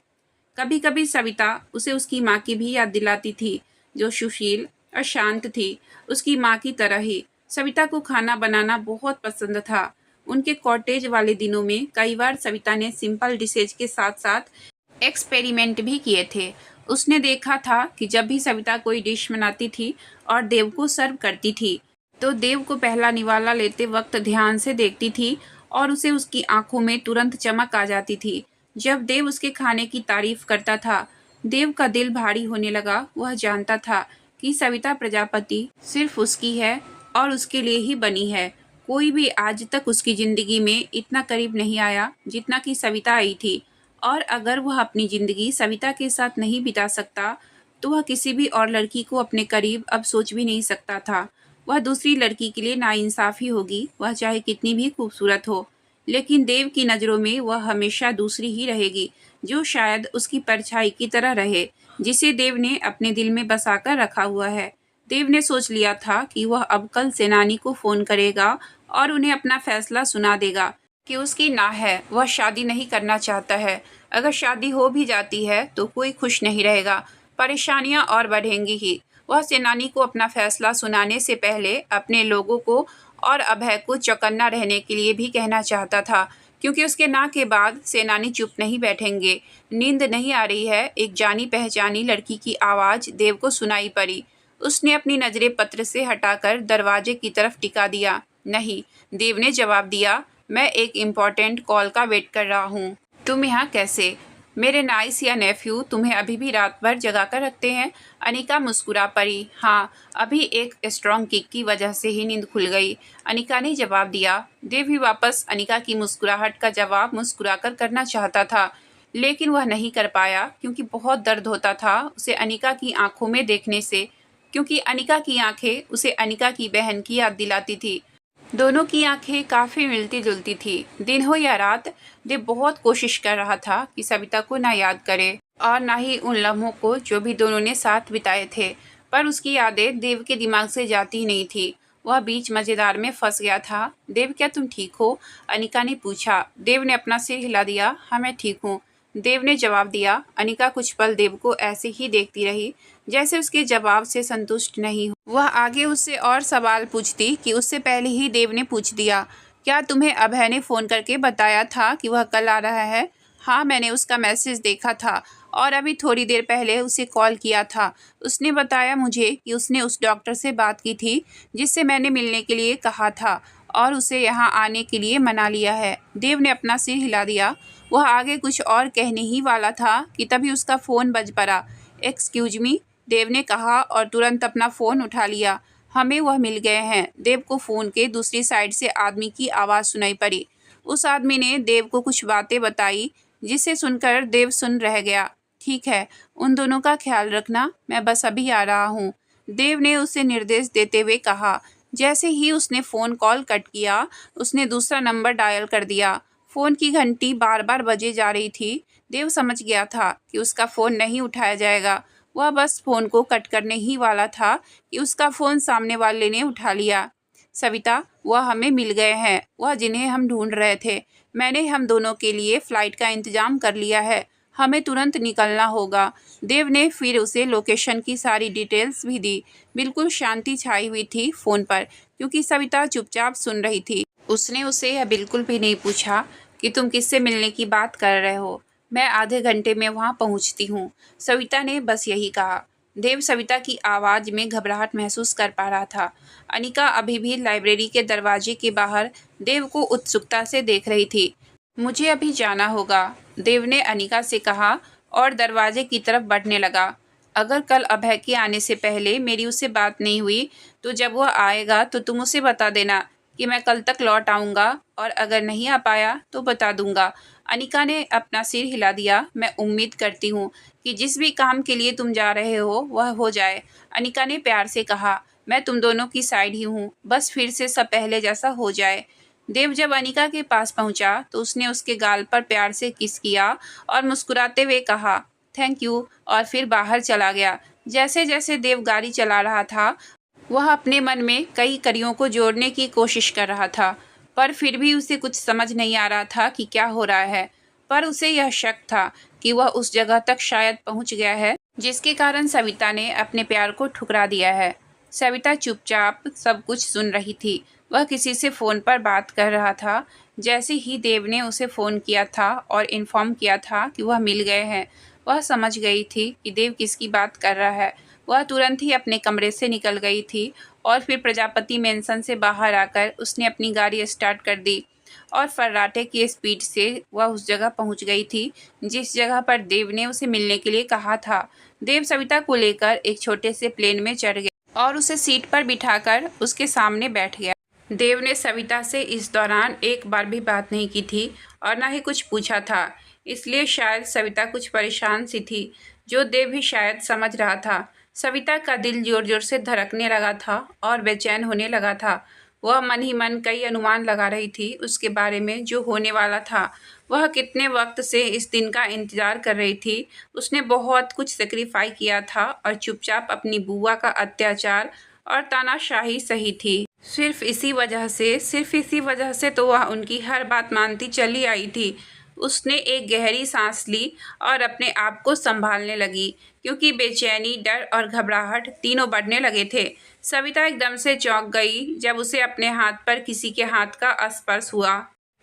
कभी कभी सविता उसे उसकी माँ की भी याद दिलाती थी, जो सुशील और शांत थी, उसकी माँ की तरह ही। सविता को खाना बनाना बहुत पसंद था। उनके कॉटेज वाले दिनों में कई बार सविता ने सिंपल डिशेज के साथ साथ एक्सपेरिमेंट भी किए थे। उसने देखा था कि जब भी सविता कोई डिश बनाती थी और देव को सर्व करती थी, तो देव को पहला निवाला लेते वक्त ध्यान से देखती थी और उसे उसकी आंखों में तुरंत चमक आ जाती थी। जब देव उसके खाने की तारीफ करता था, देव का दिल भारी होने लगा। वह जानता था कि सविता प्रजापति सिर्फ उसकी है और उसके लिए ही बनी है। कोई भी आज तक उसकी जिंदगी में इतना करीब नहीं आया जितना कि सविता आई थी, और अगर वह अपनी जिंदगी सविता के साथ नहीं बिता सकता, तो वह किसी भी और लड़की को अपने करीब अब सोच भी नहीं सकता था। वह दूसरी लड़की के लिए नाइंसाफ़ी होगी, वह चाहे कितनी भी खूबसूरत हो। लेकिन देव की नज़रों में वह हमेशा दूसरी ही रहेगी, जो शायद उसकी परछाई की तरह रहे, जिसे देव ने अपने दिल में बसाकर रखा हुआ है। देव ने सोच लिया था कि वह अब कल सेनानी को फ़ोन करेगा और उन्हें अपना फैसला सुना देगा कि उसकी ना है, वह शादी नहीं करना चाहता है। अगर शादी हो भी जाती है तो कोई खुश नहीं रहेगा, परेशानियां और बढ़ेंगी ही। वह सेनानी को अपना फैसला सुनाने से पहले अपने लोगों को और अभय को चौकन्ना रहने के लिए भी कहना चाहता था, क्योंकि उसके ना के बाद सेनानी चुप नहीं बैठेंगे। नींद नहीं आ रही है, एक जानी पहचानी लड़की की आवाज़ देव को सुनाई पड़ी। उसने अपनी नज़रें पत्र से हटाकर दरवाजे की तरफ टिका दिया। नहीं, देव ने जवाब दिया, मैं एक इम्पॉर्टेंट कॉल का वेट कर रहा हूँ। तुम यहाँ कैसे? मेरे नाइस या नेफ्यू तुम्हें अभी भी रात भर जगा कर रखते हैं? अनिका मुस्कुरा पड़ी। हाँ, अभी एक स्ट्रॉन्ग किक की वजह से ही नींद खुल गई, अनिका ने जवाब दिया। देव भी वापस अनिका की मुस्कुराहट का जवाब मुस्कुराकर करना चाहता था, लेकिन वह नहीं कर पाया, क्योंकि बहुत दर्द होता था उसे अनिका की आंखों में देखने से, क्योंकि अनिका की आंखें उसे अनिका की बहन की याद दिलाती थी। दोनों की आंखें काफ़ी मिलती जुलती थी। दिन हो या रात, देव बहुत कोशिश कर रहा था कि सविता को ना याद करे और ना ही उन लम्हों को जो भी दोनों ने साथ बिताए थे, पर उसकी यादें देव के दिमाग से जाती नहीं थी। वह बीच मज़ेदार में फंस गया था। देव, क्या तुम ठीक हो? अनिका ने पूछा। देव ने अपना सिर हिला दिया। हाँ, मैं ठीक हूँ, देव ने जवाब दिया। अनिका कुछ पल देव को ऐसे ही देखती रही, जैसे उसके जवाब से संतुष्ट नहीं हो। वह आगे उससे और सवाल पूछती कि उससे पहले ही देव ने पूछ दिया। क्या तुम्हें अभय ने फ़ोन करके बताया था कि वह कल आ रहा है? हाँ, मैंने उसका मैसेज देखा था और अभी थोड़ी देर पहले उसे कॉल किया था। उसने बताया मुझे कि उसने उस डॉक्टर से बात की थी जिससे मैंने मिलने के लिए कहा था, और उसे यहाँ आने के लिए मना लिया है। देव ने अपना सिर हिला दिया। वह आगे कुछ और कहने ही वाला था कि तभी उसका फ़ोन बज पड़ा। एक्सक्यूज मी, देव ने कहा और तुरंत अपना फ़ोन उठा लिया। हमें वह मिल गए हैं। देव को फ़ोन के दूसरी साइड से आदमी की आवाज़ सुनाई पड़ी। उस आदमी ने देव को कुछ बातें बताई, जिसे सुनकर देव सुन रह गया। ठीक है, उन दोनों का ख्याल रखना, मैं बस अभी आ रहा हूँ, देव ने उसे निर्देश देते हुए कहा। जैसे ही उसने फ़ोन कॉल कट किया, उसने दूसरा नंबर डायल कर दिया। फ़ोन की घंटी बार बार बजे जा रही थी। देव समझ गया था कि उसका फ़ोन नहीं उठाया जाएगा। वह बस फ़ोन को कट करने ही वाला था कि उसका फ़ोन सामने वाले ने उठा लिया। सविता, वह हमें मिल गए हैं, वह जिन्हें हम ढूंढ रहे थे। मैंने हम दोनों के लिए फ़्लाइट का इंतज़ाम कर लिया है, हमें तुरंत निकलना होगा। देव ने फिर उसे लोकेशन की सारी डिटेल्स भी दी। बिल्कुल शांति छाई हुई थी फ़ोन पर, क्योंकि सविता चुपचाप सुन रही थी। उसने उसे यह बिल्कुल भी नहीं पूछा कि तुम किससे मिलने की बात कर रहे हो। मैं आधे घंटे में वहाँ पहुँचती हूँ, सविता ने बस यही कहा। देव सविता की आवाज़ में घबराहट महसूस कर पा रहा था। अनिका अभी भी लाइब्रेरी के दरवाजे के बाहर देव को उत्सुकता से देख रही थी। मुझे अभी जाना होगा, देव ने अनिका से कहा और दरवाजे की तरफ बढ़ने लगा। अगर कल अभय के आने से पहले मेरी उससे बात नहीं हुई, तो जब वह आएगा तो तुम उसे बता देना कि मैं कल तक लौट आऊँगा, और अगर नहीं आ पाया तो बता दूँगा। अनिका ने अपना सिर हिला दिया। मैं उम्मीद करती हूँ कि जिस भी काम के लिए तुम जा रहे हो वह हो जाए, अनिका ने प्यार से कहा। मैं तुम दोनों की साइड ही हूँ, बस फिर से सब पहले जैसा हो जाए। देव जब अनिका के पास पहुंचा तो उसने उसके गाल पर प्यार से किस किया और मुस्कुराते हुए कहा थैंक यू, और फिर बाहर चला गया। जैसे जैसे देव गाड़ी चला रहा था, वह अपने मन में कई कड़ियों को जोड़ने की कोशिश कर रहा था, पर फिर भी उसे कुछ समझ नहीं आ रहा था कि क्या हो रहा है। पर उसे यह शक था कि वह उस जगह तक शायद पहुंच गया है जिसके कारण सविता ने अपने प्यार को ठुकरा दिया है। सविता चुपचाप सब कुछ सुन रही थी। वह किसी से फ़ोन पर बात कर रहा था। जैसे ही देव ने उसे फ़ोन किया था और इन्फॉर्म किया था कि वह मिल गए हैं, वह समझ गई थी कि देव किसकी बात कर रहा है। वह तुरंत ही अपने कमरे से निकल गई थी और फिर प्रजापति मेंशन से बाहर आकर उसने अपनी गाड़ी स्टार्ट कर दी और फर्राटे की स्पीड से वह उस जगह पहुंच गई थी जिस जगह पर देव ने उसे मिलने के लिए कहा था। देव सविता को लेकर एक छोटे से प्लेन में चढ़ गया और उसे सीट पर बिठाकर उसके सामने बैठ गया। देव ने सविता से इस दौरान एक बार भी बात नहीं की थी और न ही कुछ पूछा था, इसलिए शायद सविता कुछ परेशान सी थी, जो देव भी शायद समझ रहा था। सविता का दिल जोर जोर से धड़कने लगा था और बेचैन होने लगा था। वह मन ही मन कई अनुमान लगा रही थी उसके बारे में जो होने वाला था। वह कितने वक्त से इस दिन का इंतजार कर रही थी। उसने बहुत कुछ सेक्रीफाई किया था और चुपचाप अपनी बुआ का अत्याचार और तानाशाही सही थी। सिर्फ इसी वजह से तो वह उनकी हर बात मानती चली आई थी। उसने एक गहरी सांस ली और अपने आप को संभालने लगी, क्योंकि बेचैनी, डर और घबराहट तीनों बढ़ने लगे थे। सविता एकदम से चौंक गई जब उसे अपने हाथ पर किसी के हाथ का स्पर्श हुआ।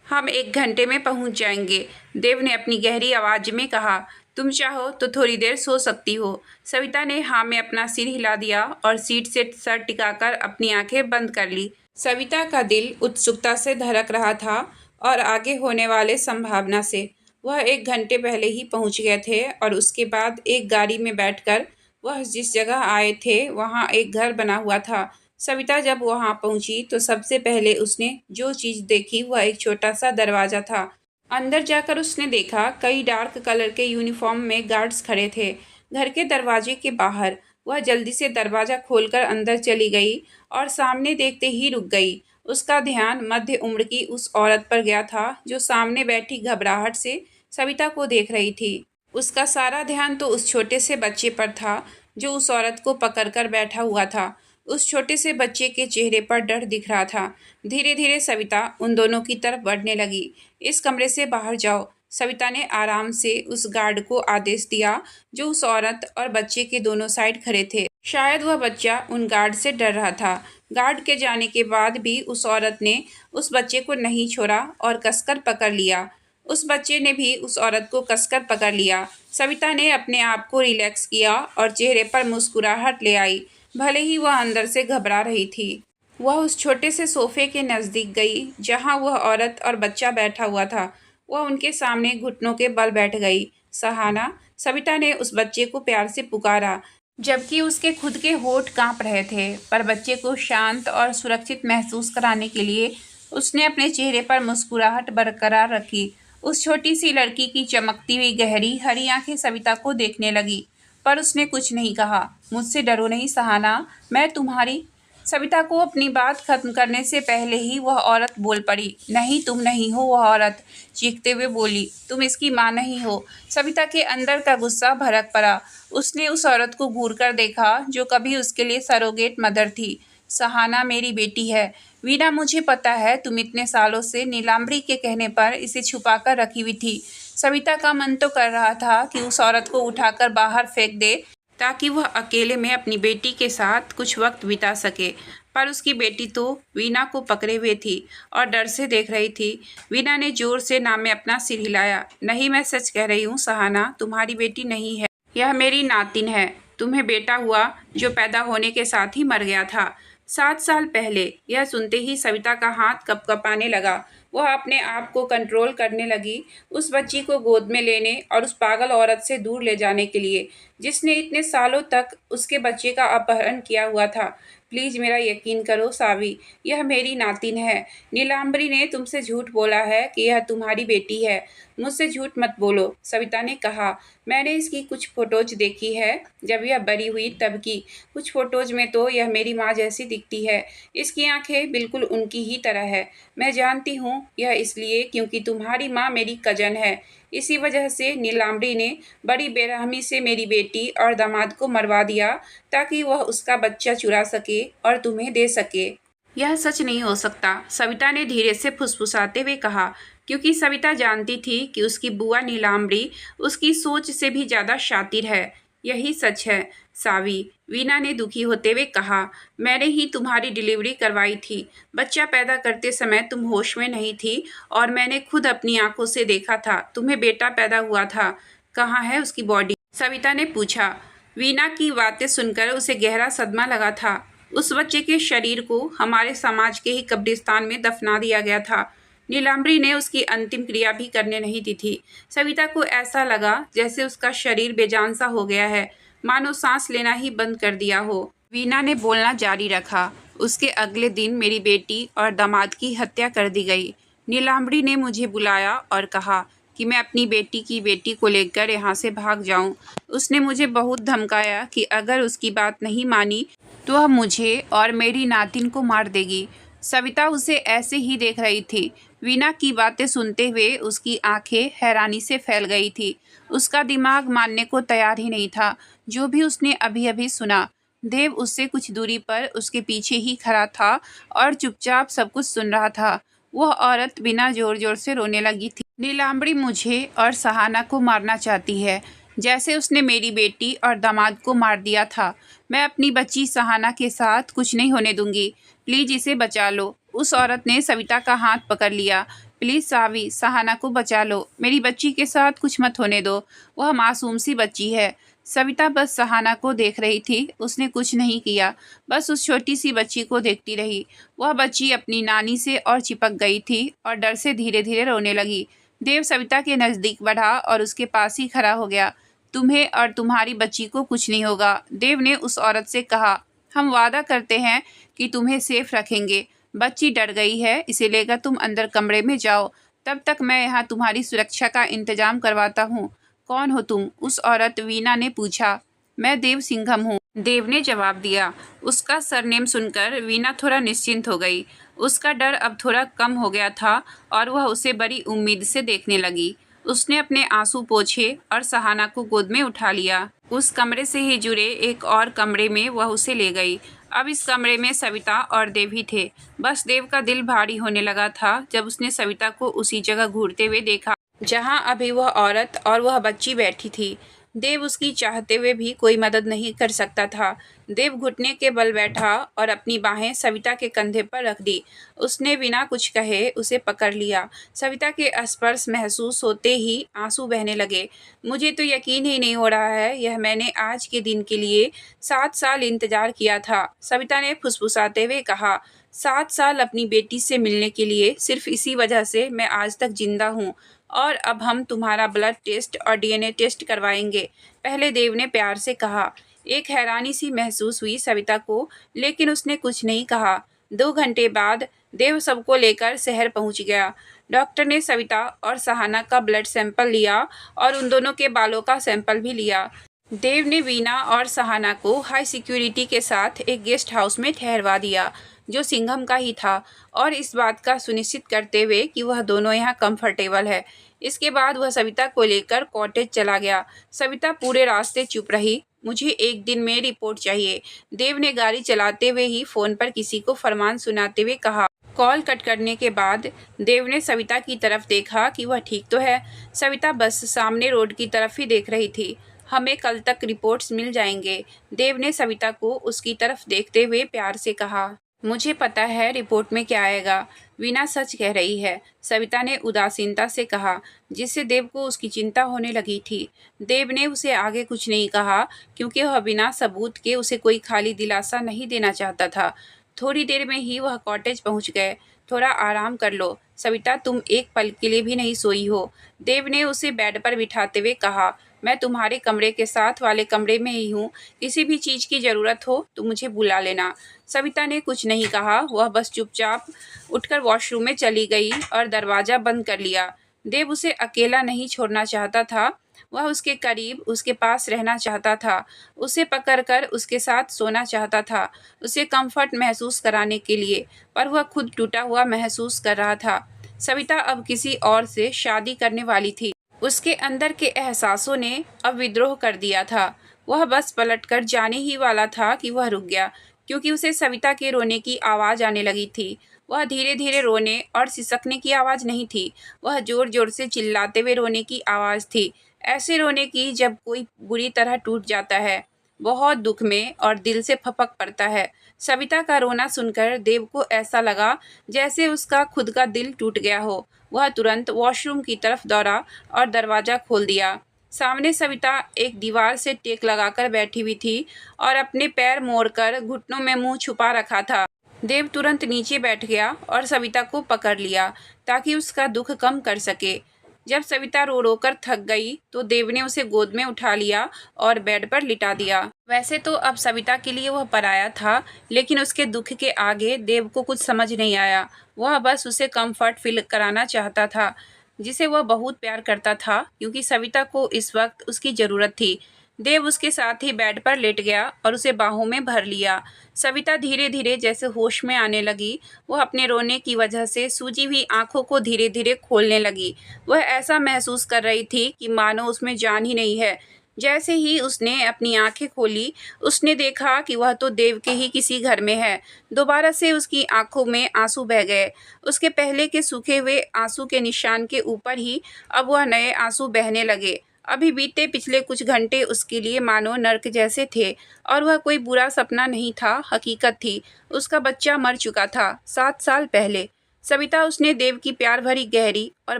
हम 1 घंटे में पहुंच जाएंगे, देव ने अपनी गहरी आवाज में कहा। तुम चाहो तो थोड़ी देर सो सकती हो। सविता ने हाँ में अपना सिर हिला दिया और सीट से सर टिकाकर अपनी आंखें बंद कर ली। सविता का दिल उत्सुकता से धड़क रहा था और आगे होने वाले संभावना से। वह 1 घंटे पहले ही पहुंच गए थे और उसके बाद एक गाड़ी में बैठकर वह जिस जगह आए थे वहाँ एक घर बना हुआ था। सविता जब वहाँ पहुंची तो सबसे पहले उसने जो चीज़ देखी वह एक छोटा सा दरवाज़ा था। अंदर जाकर उसने देखा कई डार्क कलर के यूनिफॉर्म में गार्ड्स खड़े थे। घर के दरवाजे के बाहर वह जल्दी से दरवाज़ा खोलकर अंदर चली गई और सामने देखते ही रुक गई। उसका ध्यान मध्य उम्र की उस औरत पर गया था जो सामने बैठी घबराहट से सविता को देख रही थी। उसका सारा ध्यान तो उस छोटे से बच्चे पर था जो उस औरत को पकड़कर बैठा हुआ था। उस छोटे से बच्चे के चेहरे पर डर दिख रहा था। धीरे धीरे सविता उन दोनों की तरफ बढ़ने लगी। इस कमरे से बाहर जाओ, सविता ने आराम से उस गार्ड को आदेश दिया जो उस औरत और बच्चे के दोनों साइड खड़े थे। शायद वह बच्चा उन गार्ड से डर रहा था। गार्ड के जाने के बाद भी उस औरत ने उस बच्चे को नहीं छोड़ा और कसकर पकड़ लिया। उस बच्चे ने भी उस औरत को कसकर पकड़ लिया। सविता ने अपने आप को रिलैक्स किया और चेहरे पर मुस्कुराहट ले आई, भले ही वह अंदर से घबरा रही थी। वह उस छोटे से सोफे के नज़दीक गई जहां वह औरत और बच्चा बैठा हुआ था। वह उनके सामने घुटनों के बल बैठ गई। सहाना, सविता ने उस बच्चे को प्यार से पुकारा। जबकि उसके खुद के होंठ कांप रहे थे। पर बच्चे को शांत और सुरक्षित महसूस कराने के लिए उसने अपने चेहरे पर मुस्कुराहट बरकरार रखी। उस छोटी सी लड़की की चमकती हुई गहरी हरी आंखें सविता को देखने लगी, पर उसने कुछ नहीं कहा। मुझसे डरो नहीं सहाना, मैं तुम्हारी। सविता को अपनी बात खत्म करने से पहले ही वह औरत बोल पड़ी। नहीं, तुम नहीं हो वह औरत, चीखते हुए बोली। तुम इसकी माँ नहीं हो। सविता के अंदर का गुस्सा भड़क पड़ा। उसने उस औरत को घूर कर देखा जो कभी उसके लिए सरोगेट मदर थी। सहाना मेरी बेटी है। वीना, मुझे पता है तुम इतने सालों से नीलांबरी के कहने पर इसे छुपा कर रखी हुई थी। सविता का मन तो कर रहा था कि उस औरत को उठाकर बाहर फेंक दे ताकि वह अकेले में अपनी बेटी के साथ कुछ वक्त बिता सके, पर उसकी बेटी तो वीना को पकड़े हुए थी और डर से देख रही थी। वीना ने जोर से नाम में अपना सिर हिलाया। नहीं, मैं सच कह रही हूँ सहाना, तुम्हारी बेटी नहीं है, यह मेरी नातिन है। तुम्हें बेटा हुआ जो पैदा होने के साथ ही मर गया था, 7 साल पहले। यह सुनते ही सविता का हाथ कँपकँपाने लगा। वह अपने आप को कंट्रोल करने लगी, उस बच्ची को गोद में लेने और उस पागल औरत से दूर ले जाने के लिए जिसने इतने सालों तक उसके बच्चे का अपहरण किया हुआ था। प्लीज़ मेरा यकीन करो सावी, यह मेरी नातिन है। नीलांबरी ने तुमसे झूठ बोला है कि यह तुम्हारी बेटी है। मुझसे झूठ मत बोलो, सविता ने कहा। मैंने इसकी कुछ फ़ोटोज़ देखी है जब यह बड़ी हुई तब की। कुछ फ़ोटोज़ में तो यह मेरी माँ जैसी दिखती है। इसकी आंखें बिल्कुल उनकी ही तरह है। मैं जानती हूँ यह इसलिए क्योंकि तुम्हारी माँ मेरी कज़न है। इसी वजह से नीलांबरी ने बड़ी बेरहमी से मेरी बेटी और दामाद को मरवा दिया ताकि वह उसका बच्चा चुरा सके और तुम्हें दे सके। यह सच नहीं हो सकता, सविता ने धीरे से फुसफुसाते हुए कहा, क्योंकि सविता जानती थी कि उसकी बुआ नीलांबरी उसकी सोच से भी ज़्यादा शातिर है। यही सच है सावी, वीना ने दुखी होते हुए कहा। मैंने ही तुम्हारी डिलीवरी करवाई थी। बच्चा पैदा करते समय तुम होश में नहीं थी और मैंने खुद अपनी आंखों से देखा था तुम्हें बेटा पैदा हुआ था। कहाँ है उसकी बॉडी? सविता ने पूछा। वीना की बातें सुनकर उसे गहरा सदमा लगा था। उस बच्चे के शरीर को हमारे समाज के ही कब्रिस्तान में दफना दिया गया था। नीलांबरी ने उसकी अंतिम क्रिया भी करने नहीं दी थी। सविता को ऐसा लगा जैसे उसका शरीर बेजान सा हो गया है, मानो सांस लेना ही बंद कर दिया हो। वीना ने बोलना जारी रखा। उसके अगले दिन मेरी बेटी और दामाद की हत्या कर दी गई। नीलांबरी ने मुझे बुलाया और कहा कि मैं अपनी बेटी को लेकर यहाँ से भाग जाऊँ। उसने मुझे बहुत धमकाया कि अगर उसकी बात नहीं मानी तो वह मुझे और मेरी नातिन को मार देगी। सविता उसे ऐसे ही देख रही थी। वीना की बातें सुनते हुए उसकी आंखें हैरानी से फैल गई थी। उसका दिमाग मानने को तैयार ही नहीं था जो भी उसने अभी अभी सुना। देव उससे कुछ दूरी पर उसके पीछे ही खड़ा था और चुपचाप सब कुछ सुन रहा था। वह औरत बिना जोर जोर से रोने लगी थी। नीलांबरी मुझे और सहाना को मारना चाहती है, जैसे उसने मेरी बेटी और दामाद को मार दिया था। मैं अपनी बच्ची सहाना के साथ कुछ नहीं होने दूंगी। प्लीज़ इसे बचा लो। उस औरत ने सविता का हाथ पकड़ लिया। प्लीज़ सावी, सहाना को बचा लो। मेरी बच्ची के साथ कुछ मत होने दो। वह मासूम सी बच्ची है। सविता बस सहाना को देख रही थी। उसने कुछ नहीं किया, बस उस छोटी सी बच्ची को देखती रही। वह बच्ची अपनी नानी से और चिपक गई थी और डर से धीरे धीरे रोने लगी। देव सविता के नज़दीक बढ़ा और उसके पास ही खड़ा हो गया। तुम्हें और तुम्हारी बच्ची को कुछ नहीं होगा, देव ने उस औरत से कहा। हम वादा करते हैं कि तुम्हें सेफ रखेंगे। बच्ची डर गई है, इसे लेकर तुम अंदर कमरे में जाओ। तब तक मैं यहाँ तुम्हारी सुरक्षा का इंतजाम करवाता हूँ। कौन हो तुम? उस औरत वीना ने पूछा। मैं देव सिंघम हूँ, देव ने जवाब दिया। उसका सरनेम सुनकर वीना थोड़ा निश्चिंत हो गई। उसका डर अब थोड़ा कम हो गया था और वह उसे बड़ी उम्मीद से देखने लगी। उसने अपने आंसू पोंछे और सहाना को गोद में उठा लिया। उस कमरे से ही जुड़े एक और कमरे में वह उसे ले गई। अब इस कमरे में सविता और देव ही थे। बस देव का दिल भारी होने लगा था जब उसने सविता को उसी जगह घूरते हुए देखा जहां अभी वह औरत और वह बच्ची बैठी थी। देव उसकी चाहते हुए भी कोई मदद नहीं कर सकता था। देव घुटने के बल बैठा और अपनी बाहें सविता के कंधे पर रख दी। उसने बिना कुछ कहे उसे पकड़ लिया। सविता के स्पर्श महसूस होते ही आंसू बहने लगे। मुझे तो यकीन ही नहीं हो रहा है, यह मैंने आज के दिन के लिए 7 साल इंतजार किया था, सविता ने फुसफुसाते हुए कहा। 7 साल अपनी बेटी से मिलने के लिए, सिर्फ इसी वजह से मैं आज तक जिंदा हूँ। और अब हम तुम्हारा ब्लड टेस्ट और डीएनए टेस्ट करवाएंगे, पहले देव ने प्यार से कहा। एक हैरानी सी महसूस हुई सविता को, लेकिन उसने कुछ नहीं कहा। 2 घंटे बाद देव सबको लेकर शहर पहुंच गया। डॉक्टर ने सविता और सहाना का ब्लड सैंपल लिया और उन दोनों के बालों का सैंपल भी लिया। देव ने वीना और सहाना को हाई सिक्योरिटी के साथ एक गेस्ट हाउस में ठहरवा दिया, जो सिंघम का ही था, और इस बात का सुनिश्चित करते हुए कि वह दोनों यहाँ कंफर्टेबल है। इसके बाद वह सविता को लेकर कॉटेज चला गया। सविता पूरे रास्ते चुप रही। मुझे 1 दिन में रिपोर्ट चाहिए, देव ने गाड़ी चलाते हुए ही फोन पर किसी को फरमान सुनाते हुए कहा। कॉल कट करने के बाद देव ने सविता की तरफ देखा कि वह ठीक तो है। सविता बस सामने रोड की तरफ ही देख रही थी। हमें कल तक रिपोर्ट्स मिल जाएंगे, देव ने सविता को उसकी तरफ देखते हुए प्यार से कहा। मुझे पता है रिपोर्ट में क्या आएगा, वीना सच कह रही है, सविता ने उदासीनता से कहा, जिससे देव को उसकी चिंता होने लगी थी। देव ने उसे आगे कुछ नहीं कहा, क्योंकि वह बिना सबूत के उसे कोई खाली दिलासा नहीं देना चाहता था। थोड़ी देर में ही वह कॉटेज पहुंच गए। थोड़ा आराम कर लो सविता, तुम एक पल के लिए भी नहीं सोई हो, देव ने उसे बेड पर बिठाते हुए कहा। मैं तुम्हारे कमरे के साथ वाले कमरे में ही हूँ, किसी भी चीज़ की ज़रूरत हो तो मुझे बुला लेना। सविता ने कुछ नहीं कहा, वह बस चुपचाप उठकर वॉशरूम में चली गई और दरवाज़ा बंद कर लिया। देव उसे अकेला नहीं छोड़ना चाहता था, वह उसके करीब, उसके पास रहना चाहता था, उसे पकड़कर उसके साथ सोना चाहता था, उसे कंफर्ट महसूस कराने के लिए, पर वह खुद टूटा हुआ महसूस कर रहा था। सविता अब किसी और से शादी करने वाली थी। उसके अंदर के एहसासों ने अब विद्रोह कर दिया था। वह बस पलटकर जाने ही वाला था कि वह रुक गया, क्योंकि उसे सविता के रोने की आवाज़ आने लगी थी। वह धीरे धीरे रोने और सिसकने की आवाज़ नहीं थी, वह जोर जोर से चिल्लाते हुए रोने की आवाज़ थी। ऐसे रोने की जब कोई बुरी तरह टूट जाता है, बहुत दुख में और दिल से फपक पड़ता है। सविता का रोना सुनकर देव को ऐसा लगा जैसे उसका खुद का दिल टूट गया हो। वह तुरंत वॉशरूम की तरफ दौड़ा और दरवाज़ा खोल दिया। सामने सविता एक दीवार से टेक लगाकर बैठी हुई थी और अपने पैर मोड़कर घुटनों में मुंह छुपा रखा था। देव तुरंत नीचे बैठ गया और सविता को पकड़ लिया ताकि उसका दुख कम कर सके। जब सविता रो रो कर थक गई तो देव ने उसे गोद में उठा लिया और बेड पर लिटा दिया। वैसे तो अब सविता के लिए वह पराया था, लेकिन उसके दुख के आगे देव को कुछ समझ नहीं आया। वह बस उसे कंफर्ट फील कराना चाहता था, जिसे वह बहुत प्यार करता था, क्योंकि सविता को इस वक्त उसकी ज़रूरत थी। देव उसके साथ ही बेड पर लेट गया और उसे बाहों में भर लिया। सविता धीरे धीरे जैसे होश में आने लगी। वह अपने रोने की वजह से सूजी हुई आंखों को धीरे धीरे खोलने लगी। वह ऐसा महसूस कर रही थी कि मानो उसमें जान ही नहीं है। जैसे ही उसने अपनी आंखें खोली, उसने देखा कि वह तो देव के ही किसी घर में है। दोबारा से उसकी आंखों में आंसू बह गए। उसके पहले के सूखे हुए आंसू के निशान के ऊपर ही अब वह नए आंसू बहने लगे। अभी बीते पिछले कुछ घंटे उसके लिए मानो नर्क जैसे थे, और वह कोई बुरा सपना नहीं था, हकीकत थी। उसका बच्चा मर चुका था 7 साल पहले। सविता, उसने देव की प्यार भरी गहरी और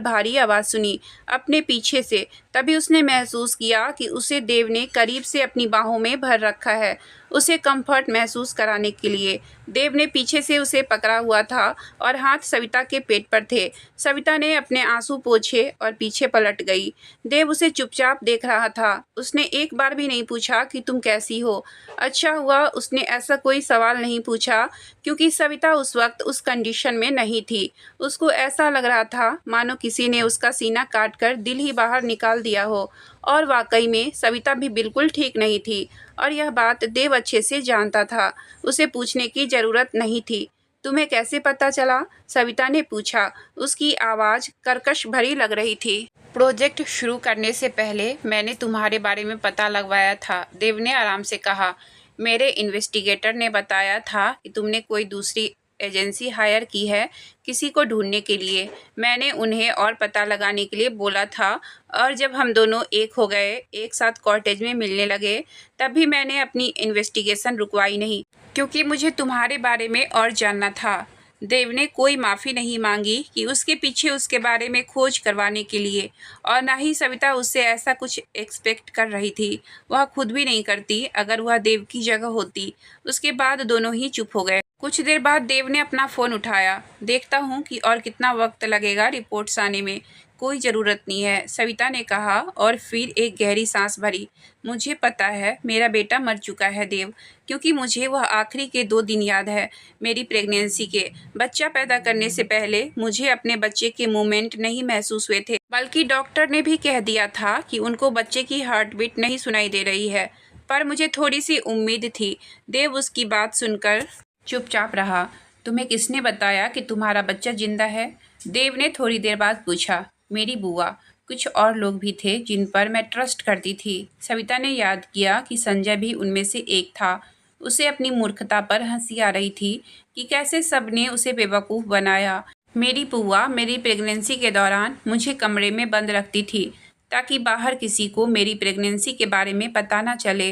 भारी आवाज़ सुनी अपने पीछे से। तभी उसने महसूस किया कि उसे देव ने करीब से अपनी बाहों में भर रखा है, उसे कंफर्ट महसूस कराने के लिए। देव ने पीछे से उसे पकड़ा हुआ था और हाथ सविता के पेट पर थे। सविता ने अपने आंसू पोंछे और पीछे पलट गई। देव उसे चुपचाप देख रहा था। उसने एक बार भी नहीं पूछा कि तुम कैसी हो। अच्छा हुआ उसने ऐसा कोई सवाल नहीं पूछा, क्योंकि सविता उस वक्त उस कंडीशन में नहीं थी। उसको ऐसा लग रहा था मानो किसी ने उसका सीना काटकर दिल ही बाहर निकाल दिया हो। और वाकई में सविता भी बिल्कुल ठीक नहीं थी, और यह बात देव अच्छे से जानता था। उसे पूछने की ज़रूरत नहीं थी। तुम्हें कैसे पता चला? सविता ने पूछा। उसकी आवाज़ कर्कश भरी लग रही थी। प्रोजेक्ट शुरू करने से पहले मैंने तुम्हारे बारे में पता लगवाया था, देव ने आराम से कहा। मेरे इन्वेस्टिगेटर ने बताया था कि तुमने कोई दूसरी एजेंसी हायर की है किसी को ढूंढने के लिए। मैंने उन्हें और पता लगाने के लिए बोला था, और जब हम दोनों एक हो गए, एक साथ कॉटेज में मिलने लगे, तब भी मैंने अपनी इन्वेस्टिगेशन रुकवाई नहीं, क्योंकि मुझे तुम्हारे बारे में और जानना था। देव ने कोई माफ़ी नहीं मांगी कि उसके पीछे उसके बारे में खोज करवाने के लिए, और ना ही सविता उससे ऐसा कुछ एक्सपेक्ट कर रही थी। वह खुद भी नहीं करती अगर वह देव की जगह होती। उसके बाद दोनों ही चुप हो गए। कुछ देर बाद देव ने अपना फ़ोन उठाया। देखता हूँ कि और कितना वक्त लगेगा रिपोर्ट्स आने में। कोई ज़रूरत नहीं है, सविता ने कहा और फिर एक गहरी सांस भरी। मुझे पता है मेरा बेटा मर चुका है देव, क्योंकि मुझे वह आखिरी के 2 दिन याद है मेरी प्रेगनेंसी के। बच्चा पैदा करने से पहले मुझे अपने बच्चे के मूवमेंट नहीं महसूस हुए थे, बल्कि डॉक्टर ने भी कह दिया था कि उनको बच्चे की हार्ट बीट नहीं सुनाई दे रही है। पर मुझे थोड़ी सी उम्मीद थी। देव उसकी बात सुनकर चुपचाप रहा। तुम्हें किसने बताया कि तुम्हारा बच्चा जिंदा है? देव ने थोड़ी देर बाद पूछा। मेरी बुआ, कुछ और लोग भी थे जिन पर मैं ट्रस्ट करती थी। सविता ने याद किया कि संजय भी उनमें से एक था। उसे अपनी मूर्खता पर हंसी आ रही थी कि कैसे सबने उसे बेवकूफ़ बनाया। मेरी बुआ मेरी प्रेगनेंसी के दौरान मुझे कमरे में बंद रखती थी ताकि बाहर किसी को मेरी प्रेगनेंसी के बारे में पता ना चले।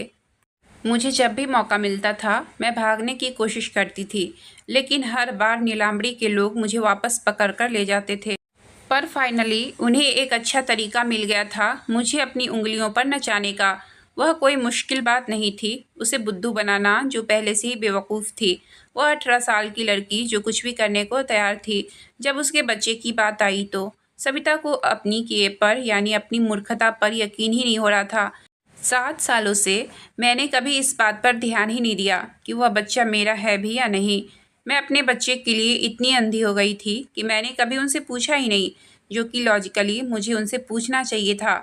मुझे जब भी मौका मिलता था मैं भागने की कोशिश करती थी, लेकिन हर बार नीलांबरी के लोग मुझे वापस पकड़ कर ले जाते थे। पर फाइनली उन्हें एक अच्छा तरीका मिल गया था मुझे अपनी उंगलियों पर नचाने का। वह कोई मुश्किल बात नहीं थी उसे बुद्धू बनाना, जो पहले से ही बेवकूफ़ थी। वह 18 साल की लड़की जो कुछ भी करने को तैयार थी। जब उसके बच्चे की बात आई तो सविता को अपनी किए पर यानी अपनी मूर्खता पर यकीन ही नहीं हो रहा था। 7 सालों से मैंने कभी इस बात पर ध्यान ही नहीं दिया कि वह बच्चा मेरा है भी या नहीं। मैं अपने बच्चे के लिए इतनी अंधी हो गई थी कि मैंने कभी उनसे पूछा ही नहीं, जो कि लॉजिकली मुझे उनसे पूछना चाहिए था।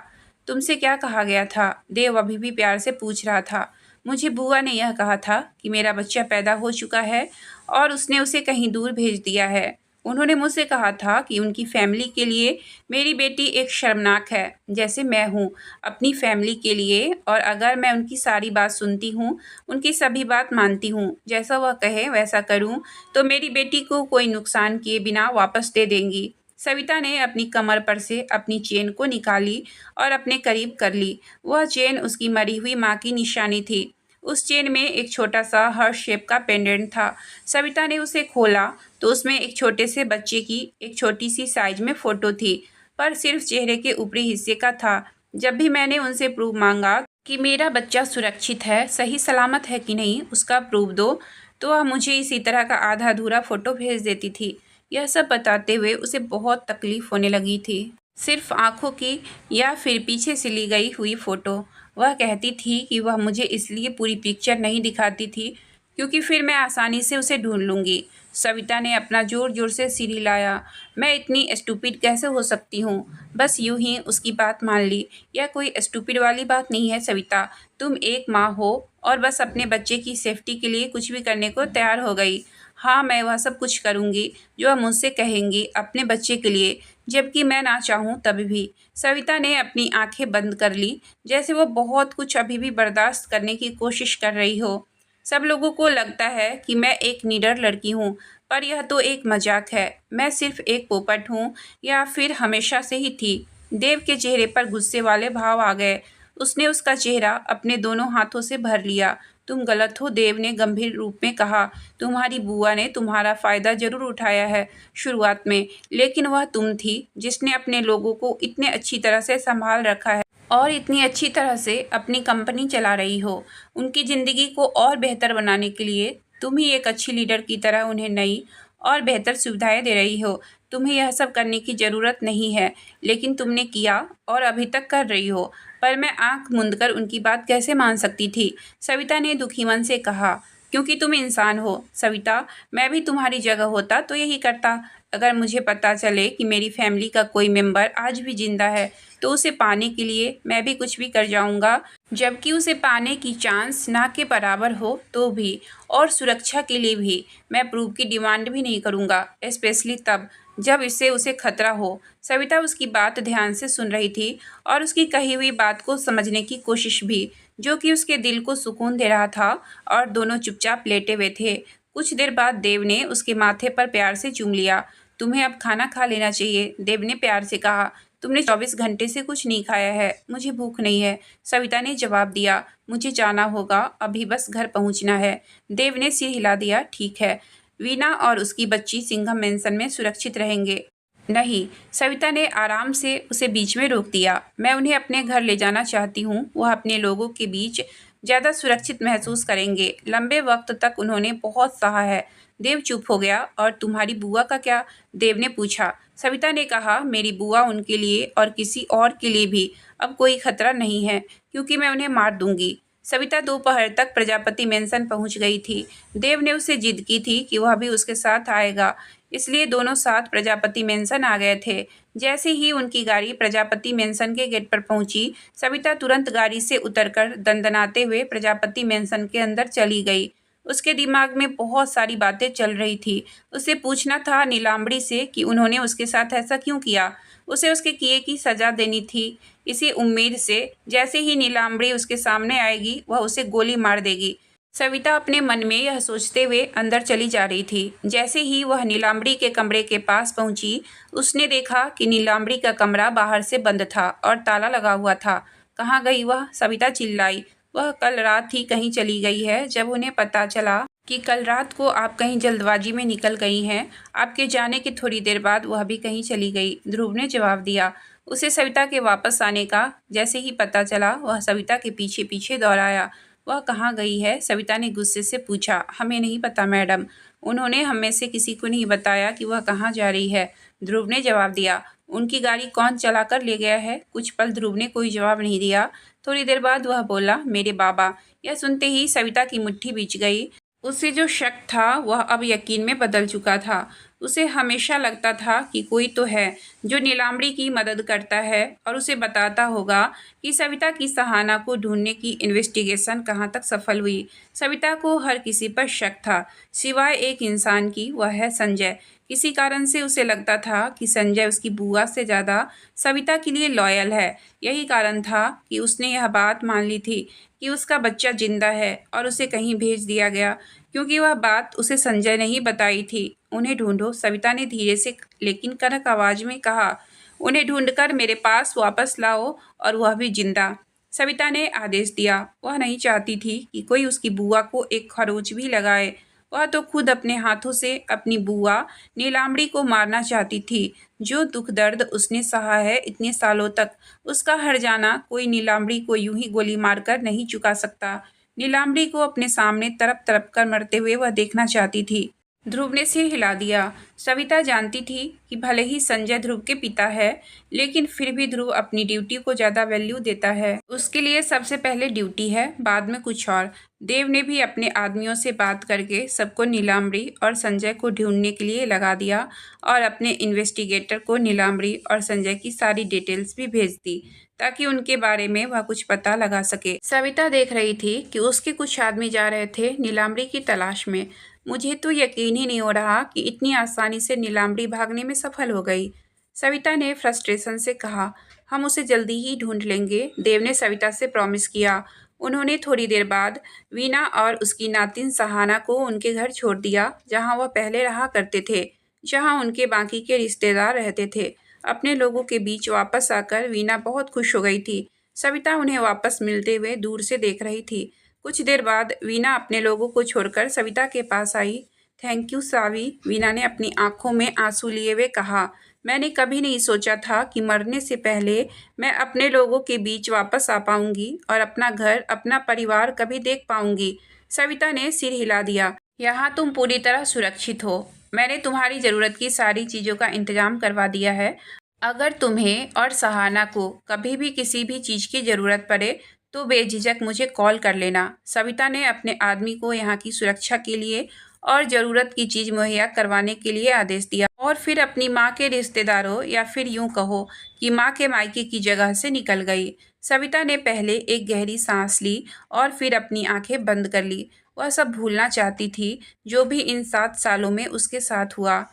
तुमसे क्या कहा गया था? देव अभी भी प्यार से पूछ रहा था। मुझे बुआ ने यह कहा था कि मेरा बच्चा पैदा हो चुका है और उसने उसे कहीं दूर भेज दिया है। उन्होंने मुझसे कहा था कि उनकी फैमिली के लिए मेरी बेटी एक शर्मनाक है, जैसे मैं हूँ अपनी फैमिली के लिए। और अगर मैं उनकी सारी बात सुनती हूँ, उनकी सभी बात मानती हूँ, जैसा वह कहे वैसा करूँ, तो मेरी बेटी को कोई नुकसान किए बिना वापस दे देंगी। सविता ने अपनी कमर पर से अपनी चेन को निकाली और अपने करीब कर ली। वह चेन उसकी मरी हुई माँ की निशानी थी। उस चेन में एक छोटा सा हार्ट शेप का पेंडेंट था। सविता ने उसे खोला तो उसमें एक छोटे से बच्चे की एक छोटी सी साइज में फ़ोटो थी, पर सिर्फ चेहरे के ऊपरी हिस्से का था। जब भी मैंने उनसे प्रूफ मांगा कि मेरा बच्चा सुरक्षित है, सही सलामत है कि नहीं, उसका प्रूफ दो, तो वह मुझे इसी तरह का आधा अधूरा फ़ोटो भेज देती थी। यह सब बताते हुए उसे बहुत तकलीफ़ होने लगी थी। सिर्फ आँखों की या फिर पीछे से ली गई हुई फ़ोटो। वह कहती थी कि वह मुझे इसलिए पूरी पिक्चर नहीं दिखाती थी क्योंकि फिर मैं आसानी से उसे ढूंढ लूँगी। सविता ने अपना ज़ोर-ज़ोर से सिर हिलाया। मैं इतनी स्टूपिड कैसे हो सकती हूँ? बस यूँ ही उसकी बात मान ली। यह कोई स्टूपिड वाली बात नहीं है सविता। तुम एक माँ हो और बस अपने बच्चे की सेफ्टी के लिए कुछ भी करने को तैयार हो गई। हाँ, मैं वह सब कुछ करूँगी जो वह मुझसे कहेंगी अपने बच्चे के लिए, जबकि मैं ना चाहूँ तब भी। सविता ने अपनी आँखें बंद कर ली, जैसे वो बहुत कुछ अभी भी बर्दाश्त करने की कोशिश कर रही हो। सब लोगों को लगता है कि मैं एक निडर लड़की हूँ, पर यह तो एक मजाक है। मैं सिर्फ एक पोपट हूँ, या फिर हमेशा से ही थी। देव के चेहरे पर गुस्से वाले भाव आ गए। उसने उसका चेहरा अपने दोनों हाथों से भर लिया। तुम गलत हो, देव ने गंभीर रूप में कहा। तुम्हारी बुआ ने तुम्हारा फ़ायदा ज़रूर उठाया है शुरुआत में, लेकिन वह तुम थी जिसने अपने लोगों को इतने अच्छी तरह से संभाल रखा है और इतनी अच्छी तरह से अपनी कंपनी चला रही हो। उनकी ज़िंदगी को और बेहतर बनाने के लिए तुम ही एक अच्छी लीडर की तरह उन्हें नई और बेहतर सुविधाएं दे रही हो। तुम्हें यह सब करने की ज़रूरत नहीं है, लेकिन तुमने किया और अभी तक कर रही हो। पर मैं आंख मूंदकर उनकी बात कैसे मान सकती थी? सविता ने दुखी मन से कहा। क्योंकि तुम इंसान हो सविता, मैं भी तुम्हारी जगह होता तो यही करता। अगर मुझे पता चले कि मेरी फैमिली का कोई मेंबर आज भी जिंदा है, तो उसे पाने के लिए मैं भी कुछ भी कर जाऊंगा, जबकि उसे पाने की चांस ना के बराबर हो तो भी। और सुरक्षा के लिए भी मैं प्रूफ की डिमांड भी नहीं करूंगा, स्पेशली तब जब इससे उसे खतरा हो। सविता उसकी बात ध्यान से सुन रही थी और उसकी कही हुई बात को समझने की कोशिश भी, जो कि उसके दिल को सुकून दे रहा था। और दोनों चुपचाप लेटे हुए थे। कुछ देर बाद देव ने उसके माथे पर प्यार से चूम लिया। तुम्हें अब खाना खा लेना चाहिए, देव ने प्यार से कहा। तुमने 24 घंटे से कुछ नहीं खाया है। मुझे भूख नहीं है, सविता ने जवाब दिया। मुझे जाना होगा, अभी बस घर पहुंचना है। देव ने सिर हिला दिया। ठीक है, वीना और उसकी बच्ची सिंघम मेंशन में सुरक्षित रहेंगे। नहीं, सविता ने आराम से उसे बीच में रोक दिया। मैं उन्हें अपने घर ले जाना चाहती हूँ। वह अपने लोगों के बीच ज़्यादा सुरक्षित महसूस करेंगे। लंबे वक्त तक उन्होंने बहुत सहा है। देव चुप हो गया। और तुम्हारी बुआ का क्या? देव ने पूछा। सविता ने कहा, मेरी बुआ उनके लिए और किसी और के लिए भी अब कोई खतरा नहीं है, क्योंकि मैं उन्हें मार दूंगी। सविता दोपहर तक प्रजापति मेंशन पहुंच गई थी। देव ने उससे जिद की थी कि वह भी उसके साथ आएगा, इसलिए दोनों साथ प्रजापति मेंशन आ गए थे। जैसे ही उनकी गाड़ी प्रजापति मेंशन के गेट पर पहुंची, सविता तुरंत गाड़ी से उतरकर दंदनाते हुए प्रजापति मेंशन के अंदर चली गई। उसके दिमाग में बहुत सारी बातें चल रही थी। उसे पूछना था नीलांबरी से कि उन्होंने उसके साथ ऐसा क्यों किया। उसे उसके किए की सजा देनी थी, इसी उम्मीद से जैसे ही नीलांबरी उसके सामने आएगी वह उसे गोली मार देगी। सविता अपने मन में यह सोचते हुए अंदर चली जा रही थी। जैसे ही वह नीलांबरी के कमरे के पास पहुंची, उसने देखा कि नीलांबरी का कमरा बाहर से बंद था और ताला लगा हुआ था। कहाँ गई वह? सविता चिल्लाई। वह कल रात ही कहीं चली गई है। जब उन्हें पता चला कि कल रात को आप कहीं जल्दबाजी में निकल गई हैं, आपके जाने के थोड़ी देर बाद वह भी कहीं चली गई, ध्रुव ने जवाब दिया। उसे सविता के वापस आने का जैसे ही पता चला, वह सविता के पीछे पीछे दौड़ाया। वह कहाँ गई है? सविता ने गुस्से से पूछा। हमें नहीं पता मैडम, उन्होंने हम में से किसी को नहीं बताया कि वह कहाँ जा रही है, ध्रुव ने जवाब दिया। उनकी गाड़ी कौन चला कर ले गया है? कुछ पल ध्रुव ने कोई जवाब नहीं दिया। थोड़ी देर बाद वह बोला, मेरे बाबा। यह सुनते ही सविता की मुट्ठी भींच गई। उसे जो शक था वह अब यकीन में बदल चुका था। उसे हमेशा लगता था कि कोई तो है जो नीलांबरी की मदद करता है और उसे बताता होगा कि सविता की सहाना को ढूंढने की इन्वेस्टिगेशन कहाँ तक सफल हुई। सविता को हर किसी पर शक था, सिवाय एक इंसान की, वह है संजय। किसी कारण से उसे लगता था कि संजय उसकी बुआ से ज़्यादा सविता के लिए लॉयल है। यही कारण था कि उसने यह बात मान ली थी कि उसका बच्चा जिंदा है और उसे कहीं भेज दिया गया, क्योंकि वह बात उसे संजय ने ही बताई थी। उन्हें ढूंढो, सविता ने धीरे से लेकिन कड़क आवाज में कहा। उन्हें ढूंढकर मेरे पास वापस लाओ, और वह भी जिंदा। सविता ने आदेश दिया। वह नहीं चाहती थी कि कोई उसकी बुआ को एक खरोच भी लगाए। वह तो खुद अपने हाथों से अपनी बुआ नीलांबरी को मारना चाहती थी। जो दुख दर्द उसने सहा है इतने सालों तक, उसका हर जाना कोई नीलांबरी को यूं ही गोली मारकर नहीं चुका सकता। नीलांबरी को अपने सामने तड़प तड़प कर मरते हुए वह देखना चाहती थी। ध्रुव ने सिर हिला दिया। सविता जानती थी कि भले ही संजय ध्रुव के पिता है, लेकिन फिर भी ध्रुव अपनी ड्यूटी को ज़्यादा वैल्यू देता है। उसके लिए सबसे पहले ड्यूटी है, बाद में कुछ और। देव ने भी अपने आदमियों से बात करके सबको नीलांबरी और संजय को ढूंढने के लिए लगा दिया और अपने इन्वेस्टिगेटर को नीलांबरी और संजय की सारी डिटेल्स भी भेज दी, ताकि उनके बारे में वह कुछ पता लगा सके। सविता देख रही थी कि उसके कुछ आदमी जा रहे थे नीलांबरी की तलाश में। मुझे तो यकीन ही नहीं हो रहा कि इतनी आसानी से नीलांबरी भागने में सफल हो गई, सविता ने फ्रस्ट्रेशन से कहा। हम उसे जल्दी ही ढूंढ लेंगे, देव ने सविता से प्रॉमिस किया। उन्होंने थोड़ी देर बाद वीना और उसकी नातिन सहाना को उनके घर छोड़ दिया, जहां वह पहले रहा करते थे, जहां उनके बाकी के रिश्तेदार रहते थे। अपने लोगों के बीच वापस आकर वीना बहुत खुश हो गई थी। सविता उन्हें वापस मिलते हुए दूर से देख रही थी। कुछ देर बाद वीना अपने लोगों को छोड़कर सविता के पास आई। थैंक यू सावी, वीना ने अपनी आंखों में आंसू लिए हुए कहा। मैंने कभी नहीं सोचा था कि मरने से पहले मैं अपने लोगों के बीच वापस आ पाऊंगी और अपना घर, अपना परिवार कभी देख पाऊंगी। सविता ने सिर हिला दिया। यहाँ तुम पूरी तरह सुरक्षित हो। मैंने तुम्हारी ज़रूरत की सारी चीज़ों का इंतजाम करवा दिया है। अगर तुम्हें और सहाना को कभी भी किसी भी चीज़ की ज़रूरत पड़े तो बेझिझक मुझे कॉल कर लेना। सविता ने अपने आदमी को यहाँ की सुरक्षा के लिए और ज़रूरत की चीज़ मुहैया करवाने के लिए आदेश दिया, और फिर अपनी माँ के रिश्तेदारों या फिर यूँ कहो कि माँ के मायके की जगह से निकल गई। सविता ने पहले एक गहरी सांस ली और फिर अपनी आंखें बंद कर ली। वह सब भूलना चाहती थी जो भी इन 7 सालों में उसके साथ हुआ।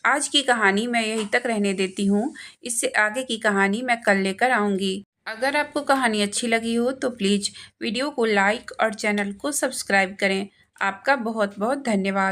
आज की कहानी मैं यहीं तक रहने देती हूँ। इससे आगे की कहानी मैं कल लेकर आऊँगी। अगर आपको कहानी अच्छी लगी हो तो प्लीज़ वीडियो को लाइक और चैनल को सब्सक्राइब करें। आपका बहुत बहुत धन्यवाद।